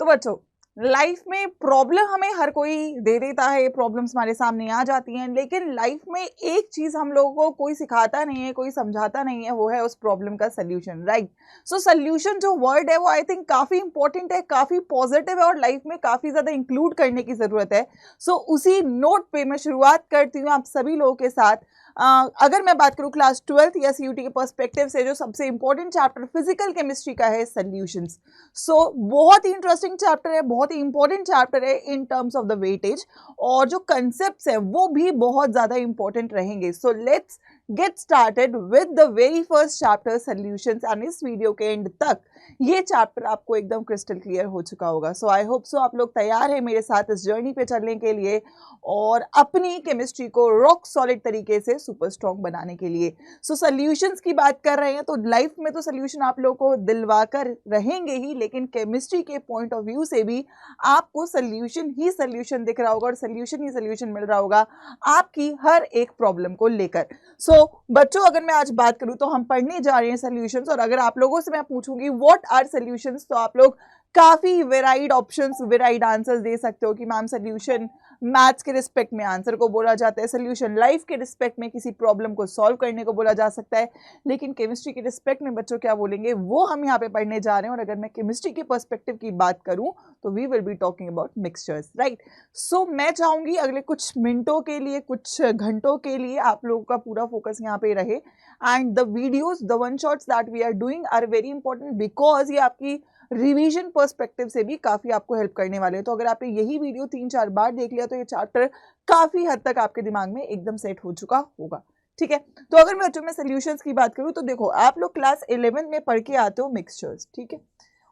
तो बच्चों, लाइफ में प्रॉब्लम हमें हर कोई दे देता है, प्रॉब्लम्स हमारे सामने आ जाती हैं, लेकिन लाइफ में एक चीज हम लोगों को कोई सिखाता नहीं है, कोई समझाता नहीं है, वो है उस प्रॉब्लम का सोल्यूशन, राइट। सो सोल्यूशन जो वर्ड है वो आई थिंक काफी इंपॉर्टेंट है, काफी पॉजिटिव है और लाइफ में काफी ज्यादा इंक्लूड करने की जरूरत है। सो उसी नोट पे मैं शुरुआत करती हूँ आप सभी लोगों के साथ। अगर मैं बात करूं क्लास 12th या सीयूटी के पर्सपेक्टिव से, जो सबसे इंपॉर्टेंट चैप्टर फिजिकल केमिस्ट्री का है सॉल्यूशंस। सो बहुत ही इंटरेस्टिंग चैप्टर है, बहुत ही इंपॉर्टेंट चैप्टर है in terms of the weightage, और जो कंसेप्ट्स है वो भी बहुत ज्यादा इंपॉर्टेंट रहेंगे। So let's get started with the very first chapter solutions, and इस वीडियो के एंड तक ये चैप्टर आपको एकदम क्रिस्टल क्लियर हो चुका होगा। सो आई होप सो आप लोग तैयार हैं मेरे साथ इस जर्नी पे चलने के लिए और अपनी केमिस्ट्री को रॉक सॉलिड तरीके से सुपर स्ट्रॉन्ग बनाने के लिए। सो सॉल्यूशंस की बात कर रहे हैं तो लाइफ में तो सॉल्यूशन आप लोगों को दिलवा कर रहेंगे ही, लेकिन केमिस्ट्री के पॉइंट ऑफ व्यू से भी आपको सॉल्यूशन ही सॉल्यूशन दिख रहा होगा और सॉल्यूशन ही सॉल्यूशन मिल रहा होगा आपकी हर एक प्रॉब्लम को लेकर। सो बच्चों, अगर मैं आज बात करूं तो हम पढ़ने जा रहे हैं सॉल्यूशंस, और अगर आप लोगों से मैं पूछूंगी व्हाट आर सॉल्यूशंस, तो आप लोग काफी वेराइड ऑप्शंस, वेराइड आंसर्स दे सकते हो कि मैम सॉल्यूशन मैथ्स के रिस्पेक्ट में आंसर को बोला जाता है, सॉल्यूशन लाइफ के रिस्पेक्ट में किसी प्रॉब्लम को सॉल्व करने को बोला जा सकता है, लेकिन केमिस्ट्री के रिस्पेक्ट में बच्चों क्या बोलेंगे वो हम यहाँ पे पढ़ने जा रहे हैं। और अगर मैं केमिस्ट्री के पर्सपेक्टिव की बात करूं तो we will be talking about mixtures, right. So मैं चाहूंगी अगले कुछ मिनटों के लिए, कुछ घंटों के लिए आप लोगों का पूरा फोकस यहाँ पे रहे, and the videos, the one shots that we are doing are very important because ये आपकी रिवीजन पर्सपेक्टिव से भी काफी आपको हेल्प करने वाले हैं। तो अगर आपने यही वीडियो 3-4 बार देख लिया तो ये चैप्टर काफी हद तक आपके दिमाग में एकदम सेट हो चुका होगा, ठीक है। तो अगर मैं बच्चों में सॉल्यूशंस की बात करूं तो देखो, आप लोग क्लास 11 में पढ़ के आते हो मिक्सचर्स, ठीक है।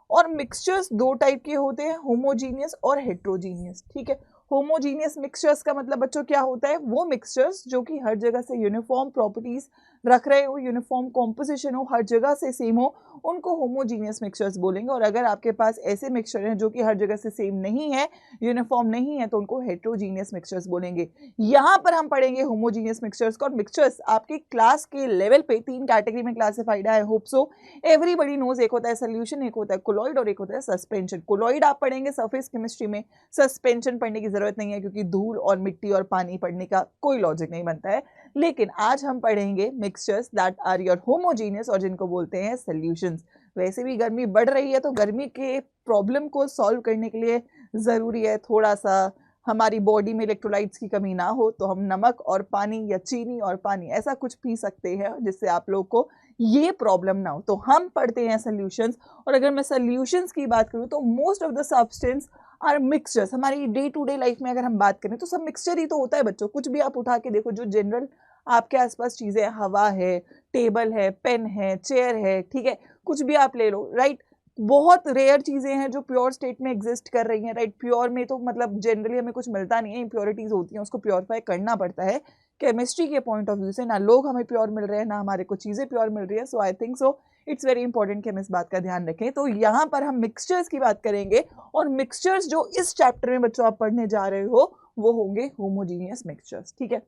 और मिक्सचर्स दो टाइप के होते हैं, होमोजीनियस और हेट्रोजीनियस, ठीक है। होमोजीनियस मिक्सचर्स का मतलब बच्चों क्या होता है, वो मिक्सचर्स जो कि हर जगह से यूनिफॉर्म प्रॉपर्टीज रख रहे हो, यूनिफॉर्म कॉम्पोजिशन हो, हर जगह से सेम हो, उनको होमोजीनियस मिक्सचर्स बोलेंगे। और अगर आपके पास ऐसे मिक्सचर हैं जो कि हर जगह से सेम नहीं है, यूनिफॉर्म नहीं है, तो उनको हेट्रोजीनियस मिक्सचर्स बोलेंगे। यहाँ पर हम पढ़ेंगे होमोजीनियस मिक्सचर्स को। और मिक्सचर्स आपके क्लास के लेवल पे 3 कैटेगरी में क्लासिफाइड है, I hope so everybody knows. एक होता है सोल्यूशन, एक होता है कोलॉइड और एक होता है सस्पेंशन। कोलॉइड आप पढ़ेंगे सरफेस केमिस्ट्री में, सस्पेंशन पढ़ने की जरूरत नहीं है क्योंकि धूल और मिट्टी और पानी पढ़ने का कोई लॉजिक नहीं बनता है। लेकिन आज हम पढ़ेंगे mixtures that are your homogeneous और जिनको बोलते हैं सॉल्यूशंस। वैसे भी गर्मी बढ़ रही है तो गर्मी के प्रॉब्लम को सॉल्व करने के लिए जरूरी है थोड़ा सा हमारी बॉडी में इलेक्ट्रोलाइट्स की कमी ना हो, तो हम नमक और पानी या चीनी और पानी ऐसा कुछ पी सकते हैं जिससे आप लोग को ये प्रॉब्लम ना हो। तो हम पढ़ते हैं सॉल्यूशंस, और अगर मैं सॉल्यूशंस की बात करूं तो most of the substance are mixtures. हमारी डे टू डे लाइफ में अगर हम बात करें तो सब मिक्सचर ही तो होता है बच्चों। कुछ भी आप उठा के देखो, जो जनरल आपके आसपास चीजें, हवा है, टेबल है, पेन है, चेयर है, ठीक है, कुछ भी आप ले लो, राइट। बहुत रेयर चीजें हैं जो प्योर स्टेट में एग्जिस्ट कर रही हैं, राइट। प्योर में तो मतलब जनरली हमें कुछ मिलता नहीं है, इम्प्योरिटीज होती हैं, उसको प्योरीफाई करना पड़ता है। केमिस्ट्री के पॉइंट ऑफ व्यू से ना लोग हमें प्योर मिल रहे हैं, ना हमारे को चीजें प्योर मिल रही है। So I think so it's very important कि हम इस बात का ध्यान रखें। तो यहाँ पर हम मिक्सचर्स की बात करेंगे, और मिक्सचर्स जो इस चैप्टर में बच्चों आप पढ़ने जा रहे हो वो होंगे होमोजीनियस मिक्सचर्स, ठीक है।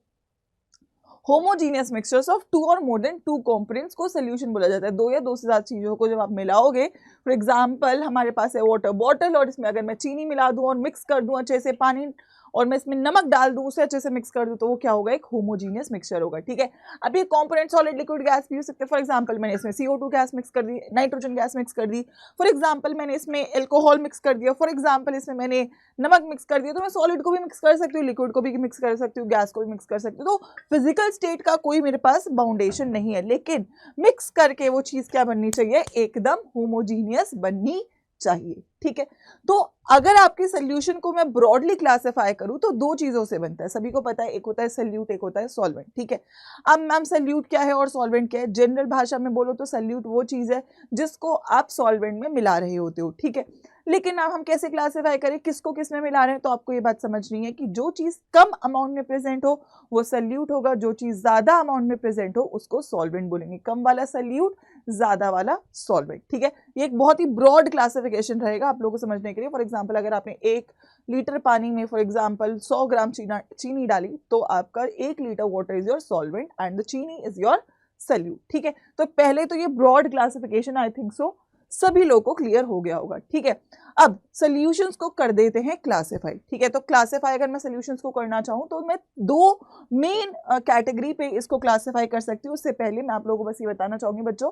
होमोजीनियस मिक्सचर्स ऑफ 2 और मोर देन 2 कंपोनेंट्स को सॉल्यूशन बोला जाता है। 2 या 2 से ज्यादा चीजों को जब आप मिलाओगे, फॉर एग्जांपल हमारे पास है वाटर बॉटल, और इसमें अगर मैं चीनी मिला दूं और मिक्स कर दूं अच्छे से, पानी और मैं इसमें नमक डाल दूं, उसे अच्छे से मिक्स कर दूं, तो वो क्या होगा, एक होमोजीनियस मिक्सचर होगा, ठीक है। अब ये कंपोनेंट सॉलिड लिक्विड गैस भी हो सकते हैं। फॉर एग्जांपल मैंने इसमें CO2 गैस मिक्स कर दी, नाइट्रोजन गैस मिक्स कर दी, फॉर एग्जांपल मैंने इसमें अल्कोहल मिक्स कर दिया, फॉर एग्जांपल इसमें मैंने नमक मिक्स कर दिया। तो मैं सॉलिड को भी मिक्स कर सकती हूँ, लिक्विड को भी मिक्स कर सकती हूँ, गैस को भी मिक्स कर सकती हूँ। तो फिजिकल स्टेट का कोई मेरे पास बाउंडेशन नहीं है, लेकिन मिक्स करके वो चीज क्या बननी चाहिए, एकदम होमोजीनियस बननी चाहिए, ठीक है। तो अगर आपके सोल्यूशन को मैं ब्रॉडली क्लासिफाई करूं तो 2 चीजों से बनता है, सभी को पता है, एक होता है सोल्यूट, एक होता है सॉल्वेंट, ठीक है। अब मैम सोल्यूट क्या है और सॉल्वेंट क्या है? जनरल भाषा में बोलो तो सोल्यूट वो चीज है जिसको आप सॉल्वेंट में मिला रहे होते हो, ठीक है। लेकिन अब हम कैसे क्लासिफाई करें किसको किस में मिला रहे हैं, तो आपको ये बात समझनी है कि जो चीज कम अमाउंट में प्रेजेंट हो वो सोल्यूट होगा, जो चीज ज्यादा अमाउंट में प्रेजेंट हो उसको सॉल्वेंट बोलेंगे। कम वाला सोल्यूट, ज्यादा वाला सॉल्वेंट, ठीक है। ये एक बहुत ही ब्रॉड क्लासिफिकेशन रहेगा आप लोगों को समझने के लिए। फॉर एग्जांपल अगर आपने 1 लीटर पानी में फॉर एग्जांपल 100 ग्राम चीनी डाली, तो आपका 1 litre water is your solvent and the chini is your solute, ठीक है। तो पहले तो ये broad classification I think so सभी लोगों को क्लियर हो गया होगा, ठीक है। अब सॉल्यूशंस को कर देते हैं क्लासिफाई, ठीक है। तो क्लासिफाई अगर मैं सॉल्यूशंस को करना चाहूँ तो मैं दो मेन कैटेगरी पे इसको क्लासिफाई कर सकती हूँ। उससे पहले मैं आप लोगों को बस ये बताना चाहूँगी बच्चों,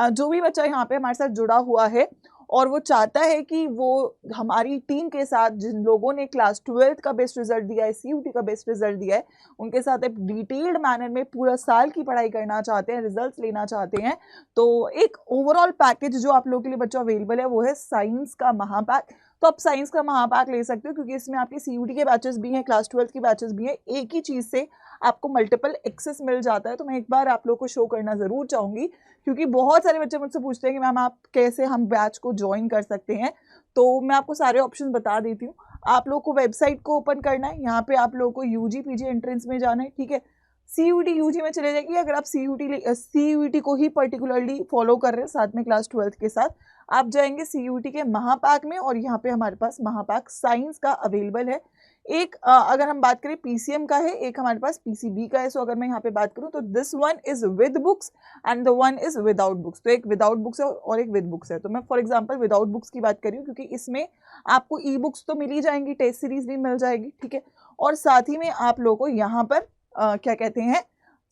जो भी बच्चा यहाँ पे हमारे साथ जुड़ा हुआ है और वो चाहता है कि वो हमारी टीम के साथ, जिन लोगों ने क्लास 12th का बेस्ट रिजल्ट दिया है, CUT का बेस्ट रिजल्ट दिया है, उनके साथ एक डिटेल्ड मैनर में पूरा साल की पढ़ाई करना चाहते हैं, रिजल्ट्स लेना चाहते हैं, तो एक ओवरऑल पैकेज जो आप लोगों के लिए बच्चों अवेलेबल है वो है साइंस का महापैक। तो आप साइंस का महापैक ले सकते हो क्योंकि इसमें आपके CUT के बैचेस भी हैं, क्लास 12th के बैचेस भी हैं, एक ही चीज़ से आपको मल्टीपल एक्सेस मिल जाता है। तो मैं एक बार आप लोग को शो करना ज़रूर चाहूँगी क्योंकि बहुत सारे बच्चे मुझसे पूछते हैं कि मैम आप कैसे हम बैच को ज्वाइन कर सकते हैं। तो मैं आपको सारे ऑप्शन बता देती हूँ। आप लोग को वेबसाइट को ओपन करना है, यहाँ पे आप लोगों को UG PG एंट्रेंस में जाना है, ठीक है। CUT UG में चले जाएगी अगर आप CUT को ही पर्टिकुलरली फॉलो कर रहे हैं साथ में क्लास 12th के साथ, आप जाएंगे CUT के महापैक में और यहाँ पे हमारे पास महापैक साइंस का अवेलेबल है। एक अगर हम बात करें PCM का है, एक हमारे पास PCB का है। सो अगर मैं यहाँ पे बात करूँ तो this one is with books and the one is without books. तो एक विदाउट बुक्स है और एक विद बुक्स है। तो मैं फॉर एग्जांपल विदाउट बुक्स की बात कर रही हूँ क्योंकि इसमें आपको ई बुक्स तो मिल ही जाएंगी, टेस्ट सीरीज भी मिल जाएगी, ठीक है। और साथ ही में आप लोगों को यहाँ पर क्या कहते हैं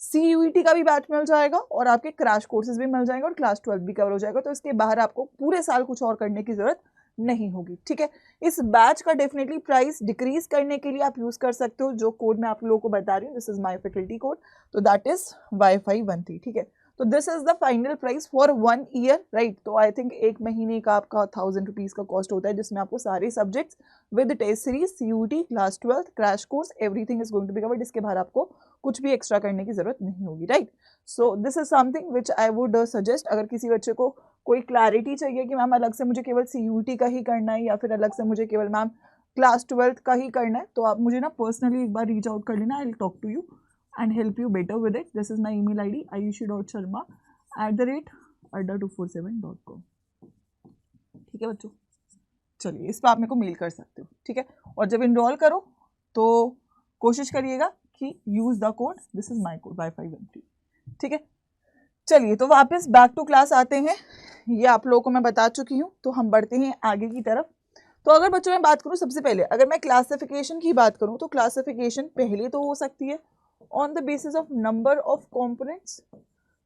CUET का भी बैच मिल जाएगा और आपके क्रैश कोर्सेज भी मिल जाएंगे और क्लास 12 भी कवर हो जाएगा। तो इसके बाहर आपको पूरे साल कुछ और करने की जरूरत नहीं होगी, ठीक है। इस बैच का डेफिनेटली प्राइस डिक्रीज करने के लिए आप यूज कर सकते हो जो कोड मैं आप लोगों को बता रही हूँ, this is my faculty code, तो दैट इज Y513, ठीक है। तो this is the final price for 1 year, right. तो आई थिंक एक महीने का आपका 1000 रुपीज का कॉस्ट होता है जिसमें आपको सारे subjects with test series, CUT, class 12, crash course, everything is going to be covered. इसके बाहर आपको कुछ भी एक्स्ट्रा करने की जरूरत नहीं होगी, right. So this is something which I would suggest. अगर किसी बच्चे को कोई क्लैरिटी चाहिए कि मैम अलग से मुझे केवल CUT का ही करना है या फिर अलग से मुझे केवल मैम क्लास 12th का ही करना है, तो आप मुझे ना पर्सनली एक बार रीच आउट कर लेना, I will talk to you and help you better with it. This is my email ID ayushi.sharma@adda247.com, ठीक है बच्चों। चलिए इस पर आप मेरे को मेल कर सकते हो, ठीक है। और जब इनरोल करो तो कोशिश करिएगा कि use the code, this is my code Y513, ठीक है। चलिए तो वापस बैक टू क्लास आते हैं, ये आप लोगों को मैं बता चुकी हूँ। तो हम बढ़ते हैं आगे की तरफ। तो अगर बच्चों मैं बात करूँ, सबसे पहले अगर मैं क्लासिफिकेशन की बात करूँ तो क्लासिफिकेशन पहले तो हो सकती है on the basis of number of components.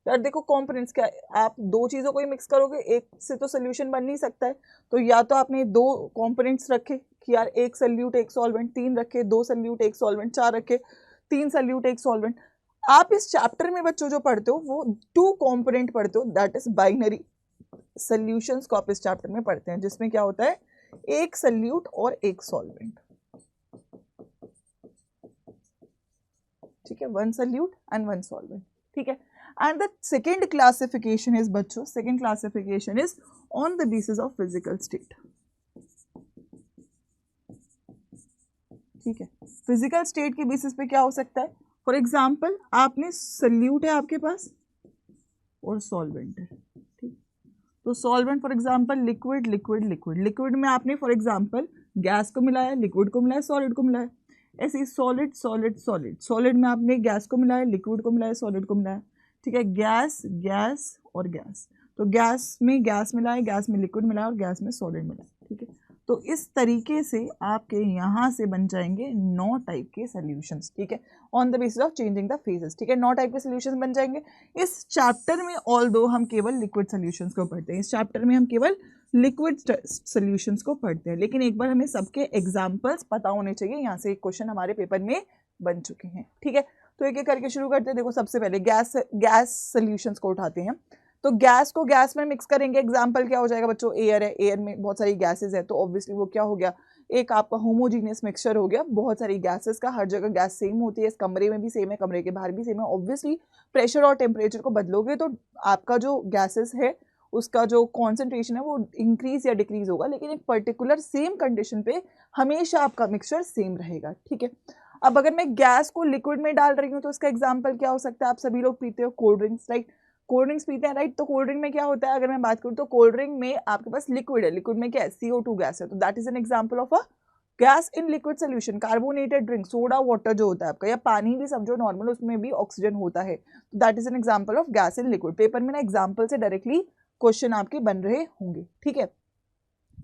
यार देखो कॉम्पोनेंट्स क्या है, आप दो चीज़ों को ही मिक्स करोगे, एक से तो सोल्यूशन बन नहीं सकता है। तो या तो आपने दो कॉम्पोनेंट्स रखे कि यार एक सल्यूट एक सॉल्वेंट, तीन रखे, दो सल्यूट एक सॉल्वेंट, चार रखे, तीन सल्यूट एक सॉल्वेंट। आप इस चैप्टर में बच्चों जो पढ़ते हो वो 2 कॉम्पोनेंट पढ़ते हो, दैट इज बाइनरी सॉल्यूशंस को आप इस चैप्टर में पढ़ते हैं, जिसमें क्या होता है एक सल्यूट और एक सॉल्वेंट, ठीक है, 1 सल्यूट एंड 1 सॉल्वेंट, ठीक है। And the second classification is बच्चों, second classification is on the basis of physical state, ठीक है। फिजिकल स्टेट के बेसिस पे क्या हो सकता है, फॉर एग्जाम्पल आपने सल्यूट है आपके पास और सॉल्वेंट है, ठीक। तो solvent for example liquid liquid liquid, liquid में आपने फॉर एग्जाम्पल गैस को मिलाया, लिक्विड को मिलाया, सॉलिड को मिलाया। ऐसे ही सॉलिड सॉलिड सॉलिड, सॉलिड में आपने गैस को मिलाया, लिक्विड को मिलाया, सॉलिड को मिलाया, ठीक है। गैस गैस और गैस, तो गैस में गैस मिलाया, गैस में लिक्विड मिलाया और गैस में सॉलिड मिलाया, ठीक है। तो इस तरीके से आपके यहाँ से बन जाएंगे 9 टाइप के सॉल्यूशंस, ठीक है, on the basis of changing the phases, ठीक है। 9 टाइप के सॉल्यूशंस बन जाएंगे इस चैप्टर में। ऑल्दो हम केवल लिक्विड सॉल्यूशंस को पढ़ते हैं, इस चैप्टर में हम केवल लिक्विड सॉल्यूशंस को पढ़ते हैं, लेकिन एक बार हमें सबके एग्जाम्पल्स पता होने चाहिए। यहाँ से एक क्वेश्चन हमारे पेपर में बन चुके हैं, ठीक है। तो एक एक करके शुरू करते हैं। देखो सबसे पहले गैस सॉल्यूशंस को उठाते हैं। तो गैस को गैस में मिक्स करेंगे, एग्जाम्पल क्या हो जाएगा बच्चों, एयर है, एयर में बहुत सारी गैसेज है, तो ऑब्वियसली वो क्या हो गया, एक आपका होमोजीनियस मिक्सचर हो गया बहुत सारी गैसेस का। हर जगह गैस सेम होती है, इस कमरे में भी सेम है, कमरे के बाहर भी सेम है। ऑब्वियसली प्रेशर और टेम्परेचर को बदलोगे तो आपका जो गैसेस है उसका जो कॉन्सेंट्रेशन है वो इंक्रीज या डिक्रीज होगा, लेकिन एक पर्टिकुलर सेम कंडीशन पे हमेशा आपका मिक्सचर सेम रहेगा, ठीक है। अब अगर मैं गैस को लिक्विड में डाल रही हूँ तो उसका एग्जाम्पल क्या हो सकता है, आप सभी लोग पीते हो cold drinks, right, cold drinks पीते हैं, राइट। तो कोल्ड ड्रिंक में क्या होता है, अगर मैं बात करूँ तो कोल्ड ड्रिंक में आपके पास लिक्विड है, लिक्विड में क्या है, CO2 गैस है, तो that is an example of a gas in liquid solution. Carbonated drink, soda water जो होता है आपका, या पानी भी समझो नॉर्मल, उसमें भी ऑक्सीजन होता है, तो that is an example of gas in liquid. Paper में ना एग्जाम्पल से डायरेक्टली क्वेश्चन आपके बन रहे होंगे, ठीक है।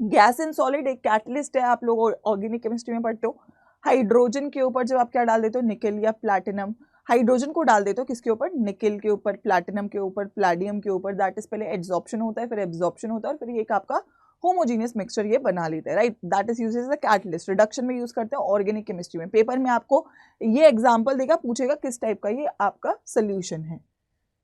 गैस इन सॉलिड एक कैटलिस्ट है, आप लोग ऑर्गेनिक केमिस्ट्री में पढ़ते हो। हाइड्रोजन के ऊपर जब आप क्या डाल देते हो, निकेल या प्लैटिनम, हाइड्रोजन को डाल देते हो किसके ऊपर, निकेल के ऊपर, प्लैटिनम के ऊपर, प्लैडियम के ऊपर, दैट इज पहले एड्सॉर्प्शन होता है, फिर एब्जॉर्प्शन होता है, और फिर ये एक आपका होमोजीनियस मिक्सचर ये बना लेते हैं, right. That is use as a catalyst, reduction में यूज करते हैं ऑर्गेनिक केमिस्ट्री में। पेपर में आपको ये एग्जाम्पल देगा, पूछेगा किस टाइप का ये आपका सोल्यूशन है,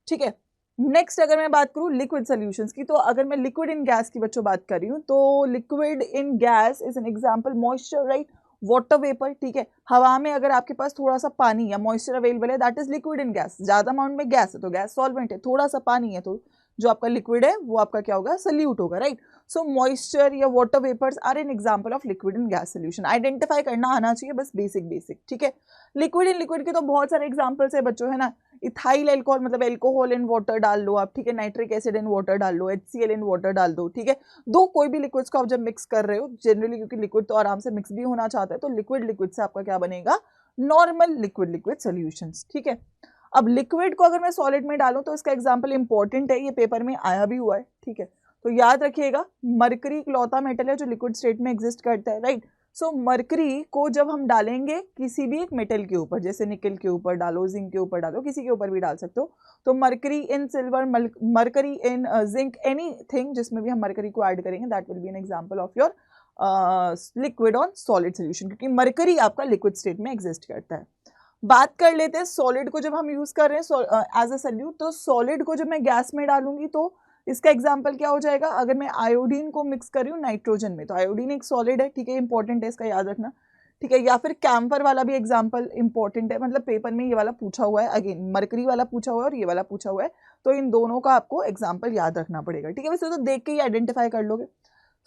ठीक है। नेक्स्ट अगर मैं बात करूं लिक्विड सॉल्यूशंस की, तो अगर मैं लिक्विड इन गैस की बच्चों बात कर रही हूँ, तो liquid in gas is an example moisture, right, water vapour, ठीक है। हवा में अगर आपके पास थोड़ा सा पानी या मॉइस्चर अवेलेबल है, that is liquid in gas. ज्यादा अमाउंट में गैस है तो गैस सॉल्वेंट है, थोड़ा सा पानी है तो जो आपका लिक्विड है वो आपका क्या होगा, सल्यूट होगा, राइट। सो मॉइस्चर या water vapours are an example of liquid in gas solution. Identify करना आना चाहिए बस, बेसिक, ठीक है। लिक्विड इन लिक्विड के तो बहुत सारे एग्जांपल्स है बच्चों, है ना। इथाइल एल्कोहल मतलब एल्कोहल इन वाटर डाल लो आप, ठीक है। नाइट्रिक एसिड इन वाटर डाल लो, HCl इन वाटर डाल दो, ठीक है। दो कोई भी लिक्विड्स को आप जब मिक्स कर रहे हो जनरली, क्योंकि लिक्विड तो आराम से मिक्स भी होना चाहता है, तो लिक्विड से आपका क्या बनेगा, नॉर्मल लिक्विड सॉल्यूशंस, ठीक है। अब लिक्विड को अगर मैं सॉलिड में डालूं तो इसका एग्जांपल इंपॉर्टेंट है, ये पेपर में आया भी हुआ है, ठीक है। तो याद रखिएगा, मरकरी इकलौता मेटल है जो लिक्विड स्टेट में एग्जिस्ट करता है, राइट। सो मरकरी को जब हम डालेंगे किसी भी एक मेटल के ऊपर, जैसे निकल के ऊपर डालो, जिंक के ऊपर डालो, किसी के ऊपर भी डाल सकते हो, तो मरकरी इन सिल्वर, मरकरी इन जिंक, एनीथिंग जिसमें भी हम मरकरी को ऐड करेंगे, that will be N example of your liquid on solid solution, क्योंकि मरकरी आपका लिक्विड स्टेट में एग्जिस्ट करता है। बात कर लेते हैं सॉलिड को जब हम यूज कर रहे हैं एज अ सॉल्यूट, तो सॉलिड को जब मैं गैस में डालूंगी तो इसका एग्जाम्पल क्या हो जाएगा, अगर मैं आयोडीन को मिक्स कर रही हूँ नाइट्रोजन में, तो आयोडीन एक सॉलिड है, ठीक है, इंपॉर्टेंट है, इसका याद रखना, ठीक है। या फिर कैम्फर वाला भी एग्जाम्पल इंपॉर्टेंट है, मतलब पेपर में ये वाला पूछा हुआ है, अगेन मरकरी वाला पूछा हुआ है और ये वाला पूछा हुआ है, तो इन दोनों का आपको एग्जाम्पल याद रखना पड़ेगा, ठीक है। वैसे तो देख के ही आइडेंटिफाई कर लोगे।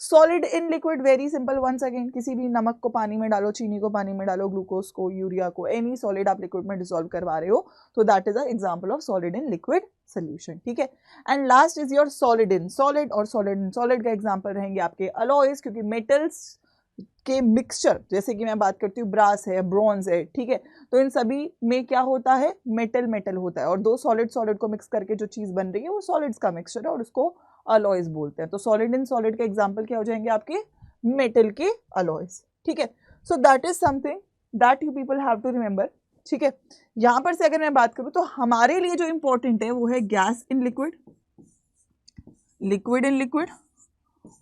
Solid in liquid very simple, once again किसी भी नमक को पानी में डालो, चीनी को पानी में डालो, ग्लूकोज को, यूरिया को, एनी सॉलिड आप लिक्विड में डिसॉल्व करवा रहे हो, तो that is a example of solid in liquid solution, ठीक है। And last is your solid in solid, और सॉलिड इन सॉलिड का एग्जांपल रहेंगे आपके अलॉयज, क्योंकि मेटल्स के मिक्सचर, जैसे कि मैं बात करती हूँ ब्रास है, ब्रॉन्ज है, ठीक है, तो इन सभी में क्या होता है, मेटल होता है, और दो सॉलिड को मिक्स करके जो चीज बन रही है वो सॉलिड्स का मिक्सचर है और उसको अलॉयज बोलते हैं। तो सॉलिड इन सॉलिड के एग्जांपल क्या हो जाएंगे आपके, मेटल के अलॉयज, ठीक है। So that is something that you people have to remember, ठीक है। यहां पर से अगर मैं बात करूं तो हमारे लिए जो इंपॉर्टेंट है वो है gas in liquid, liquid in liquid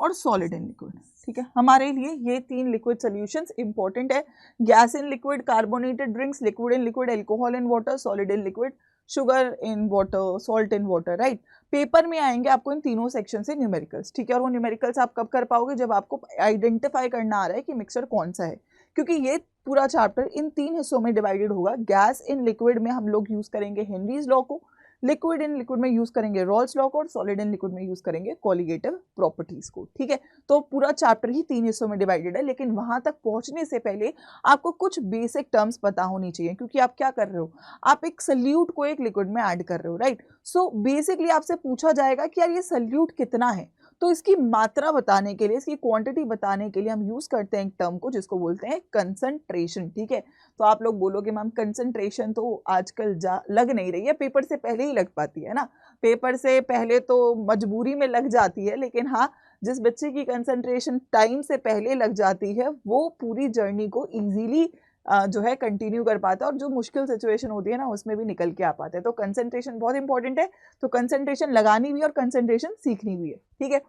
और सॉलिड इन लिक्विड, ठीक है। हमारे लिए ये तीन लिक्विड सॉल्यूशंस इंपॉर्टेंट है। Gas in liquid carbonated drinks, liquid in liquid alcohol in water, solid in liquid sugar in water, salt in water, right. Paper में आएंगे आपको इन तीनों सेक्शन से न्यूमेरिकल्स, ठीक है। और वो न्यूमेरिकल्स आप कब कर पाओगे, जब आपको आइडेंटिफाई करना आ रहा है कि मिक्सचर कौन सा है, क्योंकि ये पूरा चैप्टर इन तीन हिस्सों में डिवाइडेड होगा। गैस इन लिक्विड में हम लोग यूज करेंगे हेनरीज लॉ को, लिक्विड इन लिक्विड में यूज करेंगे रॉल्स लॉ को, और सॉलिड इन लिक्विड में यूज करेंगे कोलिगेटिव प्रॉपर्टीज को, ठीक है। तो पूरा चैप्टर ही तीन हिस्सों में डिवाइडेड है, लेकिन वहां तक पहुंचने से पहले आपको कुछ बेसिक टर्म्स पता होनी चाहिए, क्योंकि आप क्या कर रहे हो, आप एक सल्यूट को एक लिक्विड में ऐड कर रहे हो, राइट। सो बेसिकली आपसे पूछा जाएगा कि यार ये सल्यूट कितना है, तो इसकी मात्रा बताने के लिए, इसकी क्वांटिटी बताने के लिए हम यूज करते हैं एक टर्म को जिसको बोलते हैं कंसंट्रेशन, ठीक है। तो आप लोग बोलोगे मैम कंसंट्रेशन तो आजकल लग नहीं रही है, पेपर से पहले ही लग पाती है ना, पेपर से पहले तो मजबूरी में लग जाती है, लेकिन हाँ जिस बच्चे की कंसंट्रेशन टाइम से पहले लग जाती है वो पूरी जर्नी को इजीली जो है कंटिन्यू कर पाता है, और जो मुश्किल सिचुएशन होती है ना उसमें भी निकल के आ पाते हैं। तो कंसंट्रेशन बहुत इंपॉर्टेंट है, तो कंसंट्रेशन लगानी भी और कंसंट्रेशन सीखनी भी है, ठीक है।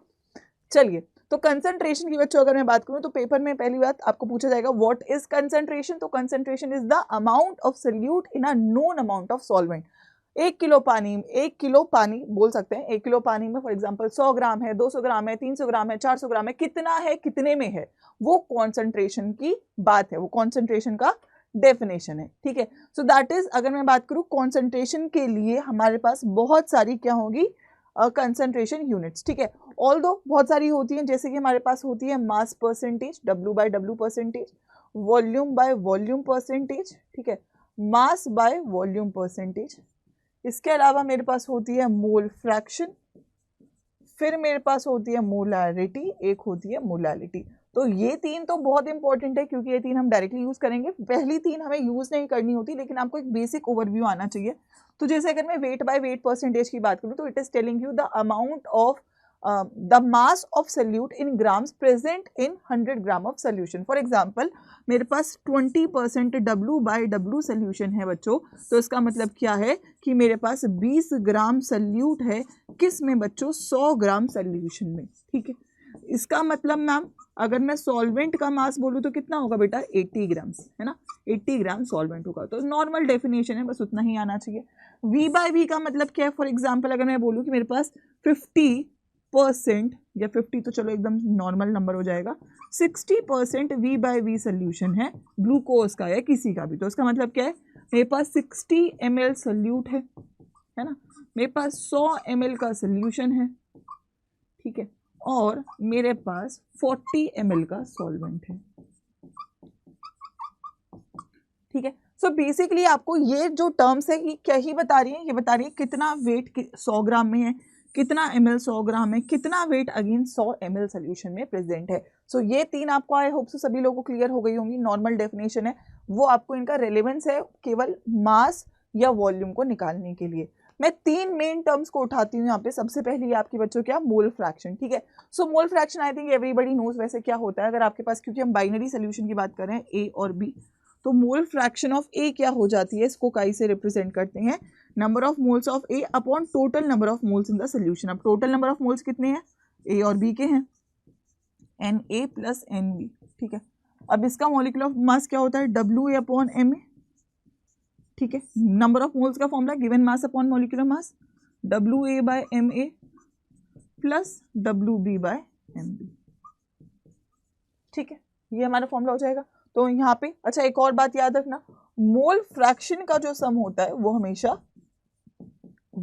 चलिए, तो कंसंट्रेशन की बच्चों अगर मैं बात करूं तो पेपर में पहली बात आपको पूछा जाएगा व्हाट इज कंसंट्रेशन, तो concentration is the amount of solute in a known amount of solvent. 1 kilo पानी बोल सकते हैं, 1 किलो पानी में फॉर एग्जांपल 100 ग्राम है, 200 ग्राम है, 300 ग्राम है, 400 ग्राम है, कितना है, कितने में है, वो कॉन्सेंट्रेशन की बात है, वो कॉन्सेंट्रेशन का डेफिनेशन है, ठीक है। सो दैट इज, अगर मैं बात करूं कॉन्सेंट्रेशन के लिए हमारे पास बहुत सारी क्या होगी, कंसंट्रेशन यूनिट्स, ठीक है। ऑल्दो बहुत सारी होती हैं, जैसे कि हमारे पास होती है mass percentage, W/W percentage, volume by volume percentage, ठीक है, मास बाय वॉल्यूम परसेंटेज। इसके अलावा मेरे पास होती है मोल फ्रैक्शन, फिर मेरे पास होती है मोलारिटी, एक होती है मोलालिटी। तो ये तीन तो बहुत इंपॉर्टेंट है, क्योंकि ये तीन हम डायरेक्टली यूज करेंगे, पहली तीन हमें यूज नहीं करनी होती, लेकिन आपको एक बेसिक ओवरव्यू आना चाहिए। तो जैसे अगर मैं वेट बाय वेट परसेंटेज की बात करूँ तो it is telling you the amount of the mass of solute in grams present in 100 gram of solution. For example मेरे पास 20% W/W सोल्यूशन है बच्चों, तो इसका मतलब क्या है कि मेरे पास 20 ग्राम सल्यूट है, किस में बच्चों, 100 ग्राम सोल्यूशन में। ठीक है, इसका मतलब मैम अगर मैं सॉल्वेंट का मास बोलूँ तो कितना होगा बेटा, 80 ग्राम्स, है ना, 80 ग्राम सॉल्वेंट होगा। तो नॉर्मल डेफिनेशन है, बस उतना ही आना चाहिए। V/V का मतलब क्या है, फॉर एग्जाम्पल अगर मैं बोलूँ कि मेरे पास 50% या 50 तो चलो एकदम नॉर्मल नंबर हो जाएगा, 60% V/V सोल्यूशन है ग्लूकोज का या किसी का भी, तो इसका मतलब क्या है, मेरे पास 60 ml सोल्यूट है ना, मेरे पास 100 ml का सोल्यूशन है, ठीक है, और मेरे पास 40 ml का सॉल्वेंट है। ठीक है, सो बेसिकली आपको ये जो टर्म्स है ये क्या ही बता रही है, ये बता रही है कितना वेट 100 ग्राम में है, कितना ml 100 ग्राम है, कितना वेट अगेन 100 ml सोल्यूशन में प्रेजेंट है। सो ये तीन आपको आई होप से सभी लोगों को क्लियर हो गई होंगी। नॉर्मल डेफिनेशन है वो, आपको इनका रेलेवेंस है केवल मास या वॉल्यूम को निकालने के लिए। मैं तीन मेन टर्म्स को उठाती हूँ यहाँ पे। सबसे पहले आपकी बच्चों क्या, मोल फ्रैक्शन। ठीक है, so mole fraction I think everybody knows वैसे क्या होता है। अगर आपके पास, क्योंकि हम बाइनरी सोल्यूशन की बात कर रहे हैं ए और बी, तो मोल फ्रैक्शन ऑफ ए क्या हो जाती है, इसको काई से रिप्रेजेंट करते हैं, number of moles of A upon total number of moles in the solution. अब टोटल नंबर ऑफ मोल्स कितने हैं, ए और बी के हैं, Na प्लस Nb। ठीक है, अब इसका मॉलिक्यूलर मास क्या होता है, WA अपॉन Ma। ठीक है, नंबर ऑफ मोल्स का formula given mass upon molecular mass, WA/Ma plus WB/Mb। ठीक है, ये हमारा फॉर्मूला हो जाएगा। तो यहाँ पे अच्छा एक और बात याद रखना, मोल फ्रैक्शन का जो सम होता है वो हमेशा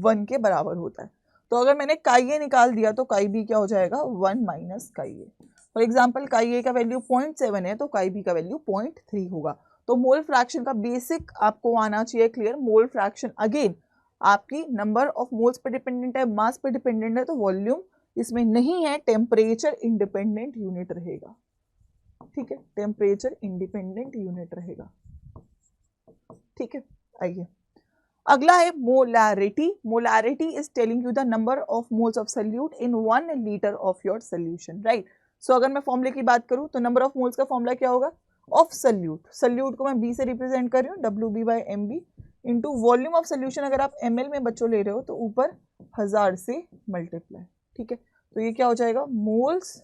1 के बराबर होता है। तो अगर मैंने काई ए निकाल दिया तो काई बी क्या हो जाएगा, 1 माइनस काई ए। फॉर एग्जाम्पल काई ए का वैल्यू 0.7 है तो काई बी का वैल्यू 0.3 होगा। तो मोल फ्रैक्शन का बेसिक आपको आना चाहिए क्लियर। मोल फ्रैक्शन अगेन आपकी नंबर ऑफ मोल्स पे डिपेंडेंट है, मास पे डिपेंडेंट है, तो वॉल्यूम इसमें नहीं है, टेम्परेचर इंडिपेंडेंट यूनिट रहेगा। ठीक है, टेम्परेचर इंडिपेंडेंट यूनिट रहेगा। ठीक है, आइए अगला है molarity. Molarity is telling you the number of moles of solute in 1 litre of your solution, right. So अगर मैं फॉर्मूले की बात करूं तो नंबर ऑफ मोल्स का फॉर्मूला क्या होगा, ऑफ सोल्यूट, सोल्यूट को मैं बी से रिप्रेजेंट कर रही हूँ, WB/MB into volume of solution. अगर आप ml में बच्चों ले रहे हो तो ऊपर 1000 से मल्टीप्लाई। ठीक है, तो ये क्या हो जाएगा, मोल्स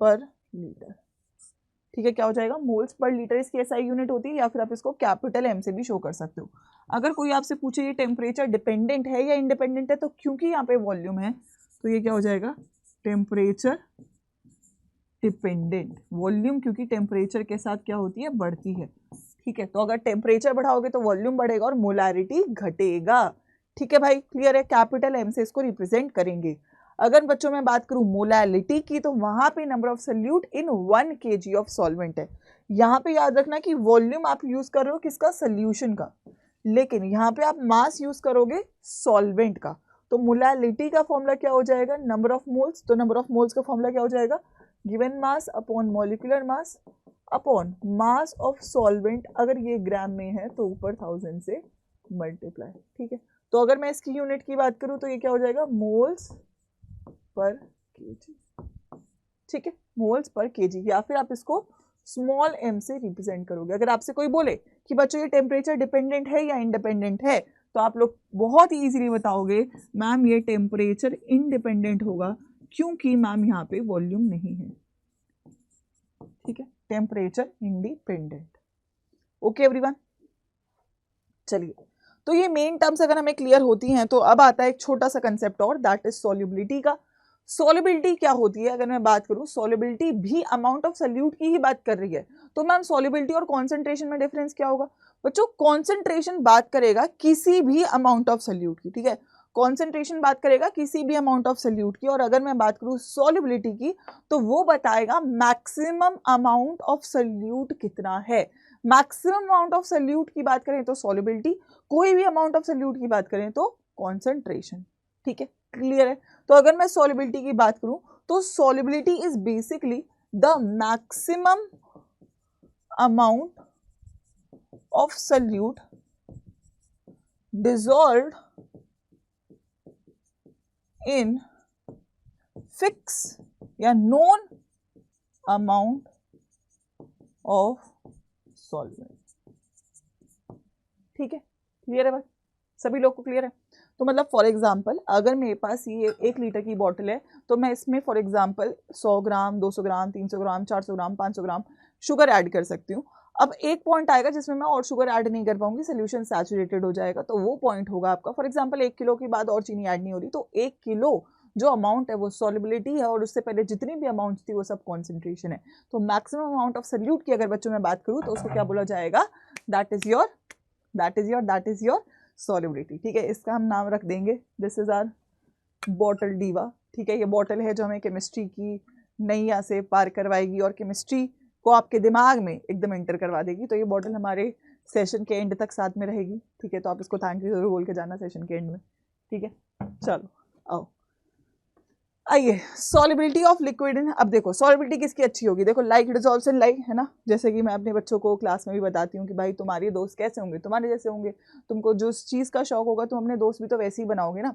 पर लीटर। ठीक है, क्या हो जाएगा, मोल्स पर लीटर इसकी एसआई यूनिट होती है, या फिर आप इसको कैपिटल एम से भी शो कर सकते हो। अगर कोई आपसे पूछे ये टेम्परेचर डिपेंडेंट है या इंडिपेंडेंट है, तो क्योंकि यहाँ पे वॉल्यूम है तो ये क्या हो जाएगा, टेम्परेचर डिपेंडेंट। वॉल्यूम क्योंकि टेम्परेचर के साथ क्या होती है, बढ़ती है। ठीक है, तो अगर टेम्परेचर बढ़ाओगे तो वॉल्यूम बढ़ेगा और मोलैरिटी घटेगा। ठीक है भाई, क्लियर है, कैपिटल एम से इसको रिप्रेजेंट करेंगे। अगर बच्चों में बात करूं मोलैलिटी की, तो वहां पे number of solute in 1 kg of solvent है। यहाँ पे याद रखना कि वॉल्यूम आप यूज कर रहे हो किसका, सोल्यूशन का, लेकिन यहाँ पे आप मास यूज करोगे सॉल्वेंट का। तो मोलैलिटी का फॉर्मूला क्या हो जाएगा, नंबर ऑफ मोल्स। तो नंबर ऑफ मोल्स का फॉर्मूला क्या हो जाएगा, given mass upon molecular mass upon mass of solvent. अगर ये ग्राम में है तो ऊपर 1000 से मल्टीप्लाई। ठीक है, तो अगर मैं इसकी यूनिट की बात करूं तो ये क्या हो जाएगा, मोल्स पर केजी। ठीक है, मोल्स पर केजी, या फिर आप इसको स्मॉल एम से रिप्रेजेंट करोगे। अगर आपसे कोई बोले कि बच्चों ये टेम्परेचर डिपेंडेंट है या इंडिपेंडेंट है, तो आप लोग बहुत ही इजीली बताओगे मैम ये टेम्परेचर इंडिपेंडेंट होगा, क्योंकि मैम यहाँ पे वॉल्यूम नहीं है। ठीक है, टेम्परेचर इंडिपेंडेंट। ओके एवरीवन, चलिए, तो ये मेन टर्म्स अगर हमें क्लियर होती हैं तो अब आता है एक छोटा सा कंसेप्ट और, दैट इज सॉल्युबिलिटी का। सॉल्युबिलिटी क्या होती है, अगर मैं बात करूं सॉल्युबिलिटी भी अमाउंट ऑफ सोल्यूट की ही बात कर रही है। तो मैम सॉल्युबिलिटी और कॉन्सेंट्रेशन में डिफरेंस क्या होगा, बच्चों कॉन्सेंट्रेशन बात करेगा किसी भी अमाउंट ऑफ सोल्यूट की। ठीक है, कॉन्सेंट्रेशन बात करेगा किसी भी अमाउंट ऑफ सोल्यूट की, और अगर मैं बात करूं सॉल्युबिलिटी की तो वो बताएगा मैक्सिमम अमाउंट ऑफ सोल्यूट कितना है। मैक्सिमम अमाउंट ऑफ सोल्यूट की बात करें तो सॉल्युबिलिटी, कोई भी अमाउंट ऑफ सोल्यूट की बात करें तो कॉन्सेंट्रेशन। ठीक है, क्लियर है। तो अगर मैं सॉल्युबिलिटी की बात करूं तो solubility is basically the maximum amount of solute dissolved in fix या नोन अमाउंट ऑफ सॉल्वेंट। ठीक है, क्लियर है बात, सभी लोग को क्लियर है? तो मतलब फॉर एग्जांपल अगर मेरे पास ये 1 लीटर की बॉटल है तो मैं इसमें for example 100 gram, 200 gram, 300 gram, 400 gram, 500 gram sugar add कर सकती हूँ। अब एक पॉइंट आएगा जिसमें मैं और शुगर ऐड नहीं कर पाऊंगी, सोल्यूशन सैचुरेटेड हो जाएगा, तो वो पॉइंट होगा आपका फॉर एग्जांपल 1 किलो के बाद और चीनी ऐड नहीं हो रही, तो 1 किलो जो अमाउंट है वो सॉल्युबिलिटी है और उससे पहले जितनी भी अमाउंट थी वो सब कॉन्सेंट्रेशन है। तो मैक्सिमम अमाउंट ऑफ सल्यूट की अगर बच्चों में बात करूँ तो उसको क्या बोला जाएगा? That is your solubility. ठीक है, इसका हम नाम रख देंगे, this is our bottle diva. ठीक है, ये बॉटल है जो हमें केमिस्ट्री की नैया से पार करवाएगी और केमिस्ट्री को आपके दिमाग में एकदम एंटर करवा देगी। तो ये बॉटल हमारे सेशन के एंड तक साथ में रहेगी। ठीक है, तो आप इसको थैंक यू जरूर बोल के जाना सेशन के एंड में। ठीक है, चलो आओ आइए, सॉल्युबिलिटी ऑफ लिक्विड इन। अब देखो सॉल्युबिलिटी किसकी अच्छी होगी? देखो लाइक डिसॉल्व्स इन लाइक, है ना, जैसे कि मैं अपने बच्चों को क्लास में भी बताती हूँ कि भाई तुम्हारे दोस्त कैसे होंगे? तुम्हारे जैसे होंगे। तुमको जो चीज़ का शौक होगा तुम अपने दोस्त भी तो वैसे ही बनाओगे ना।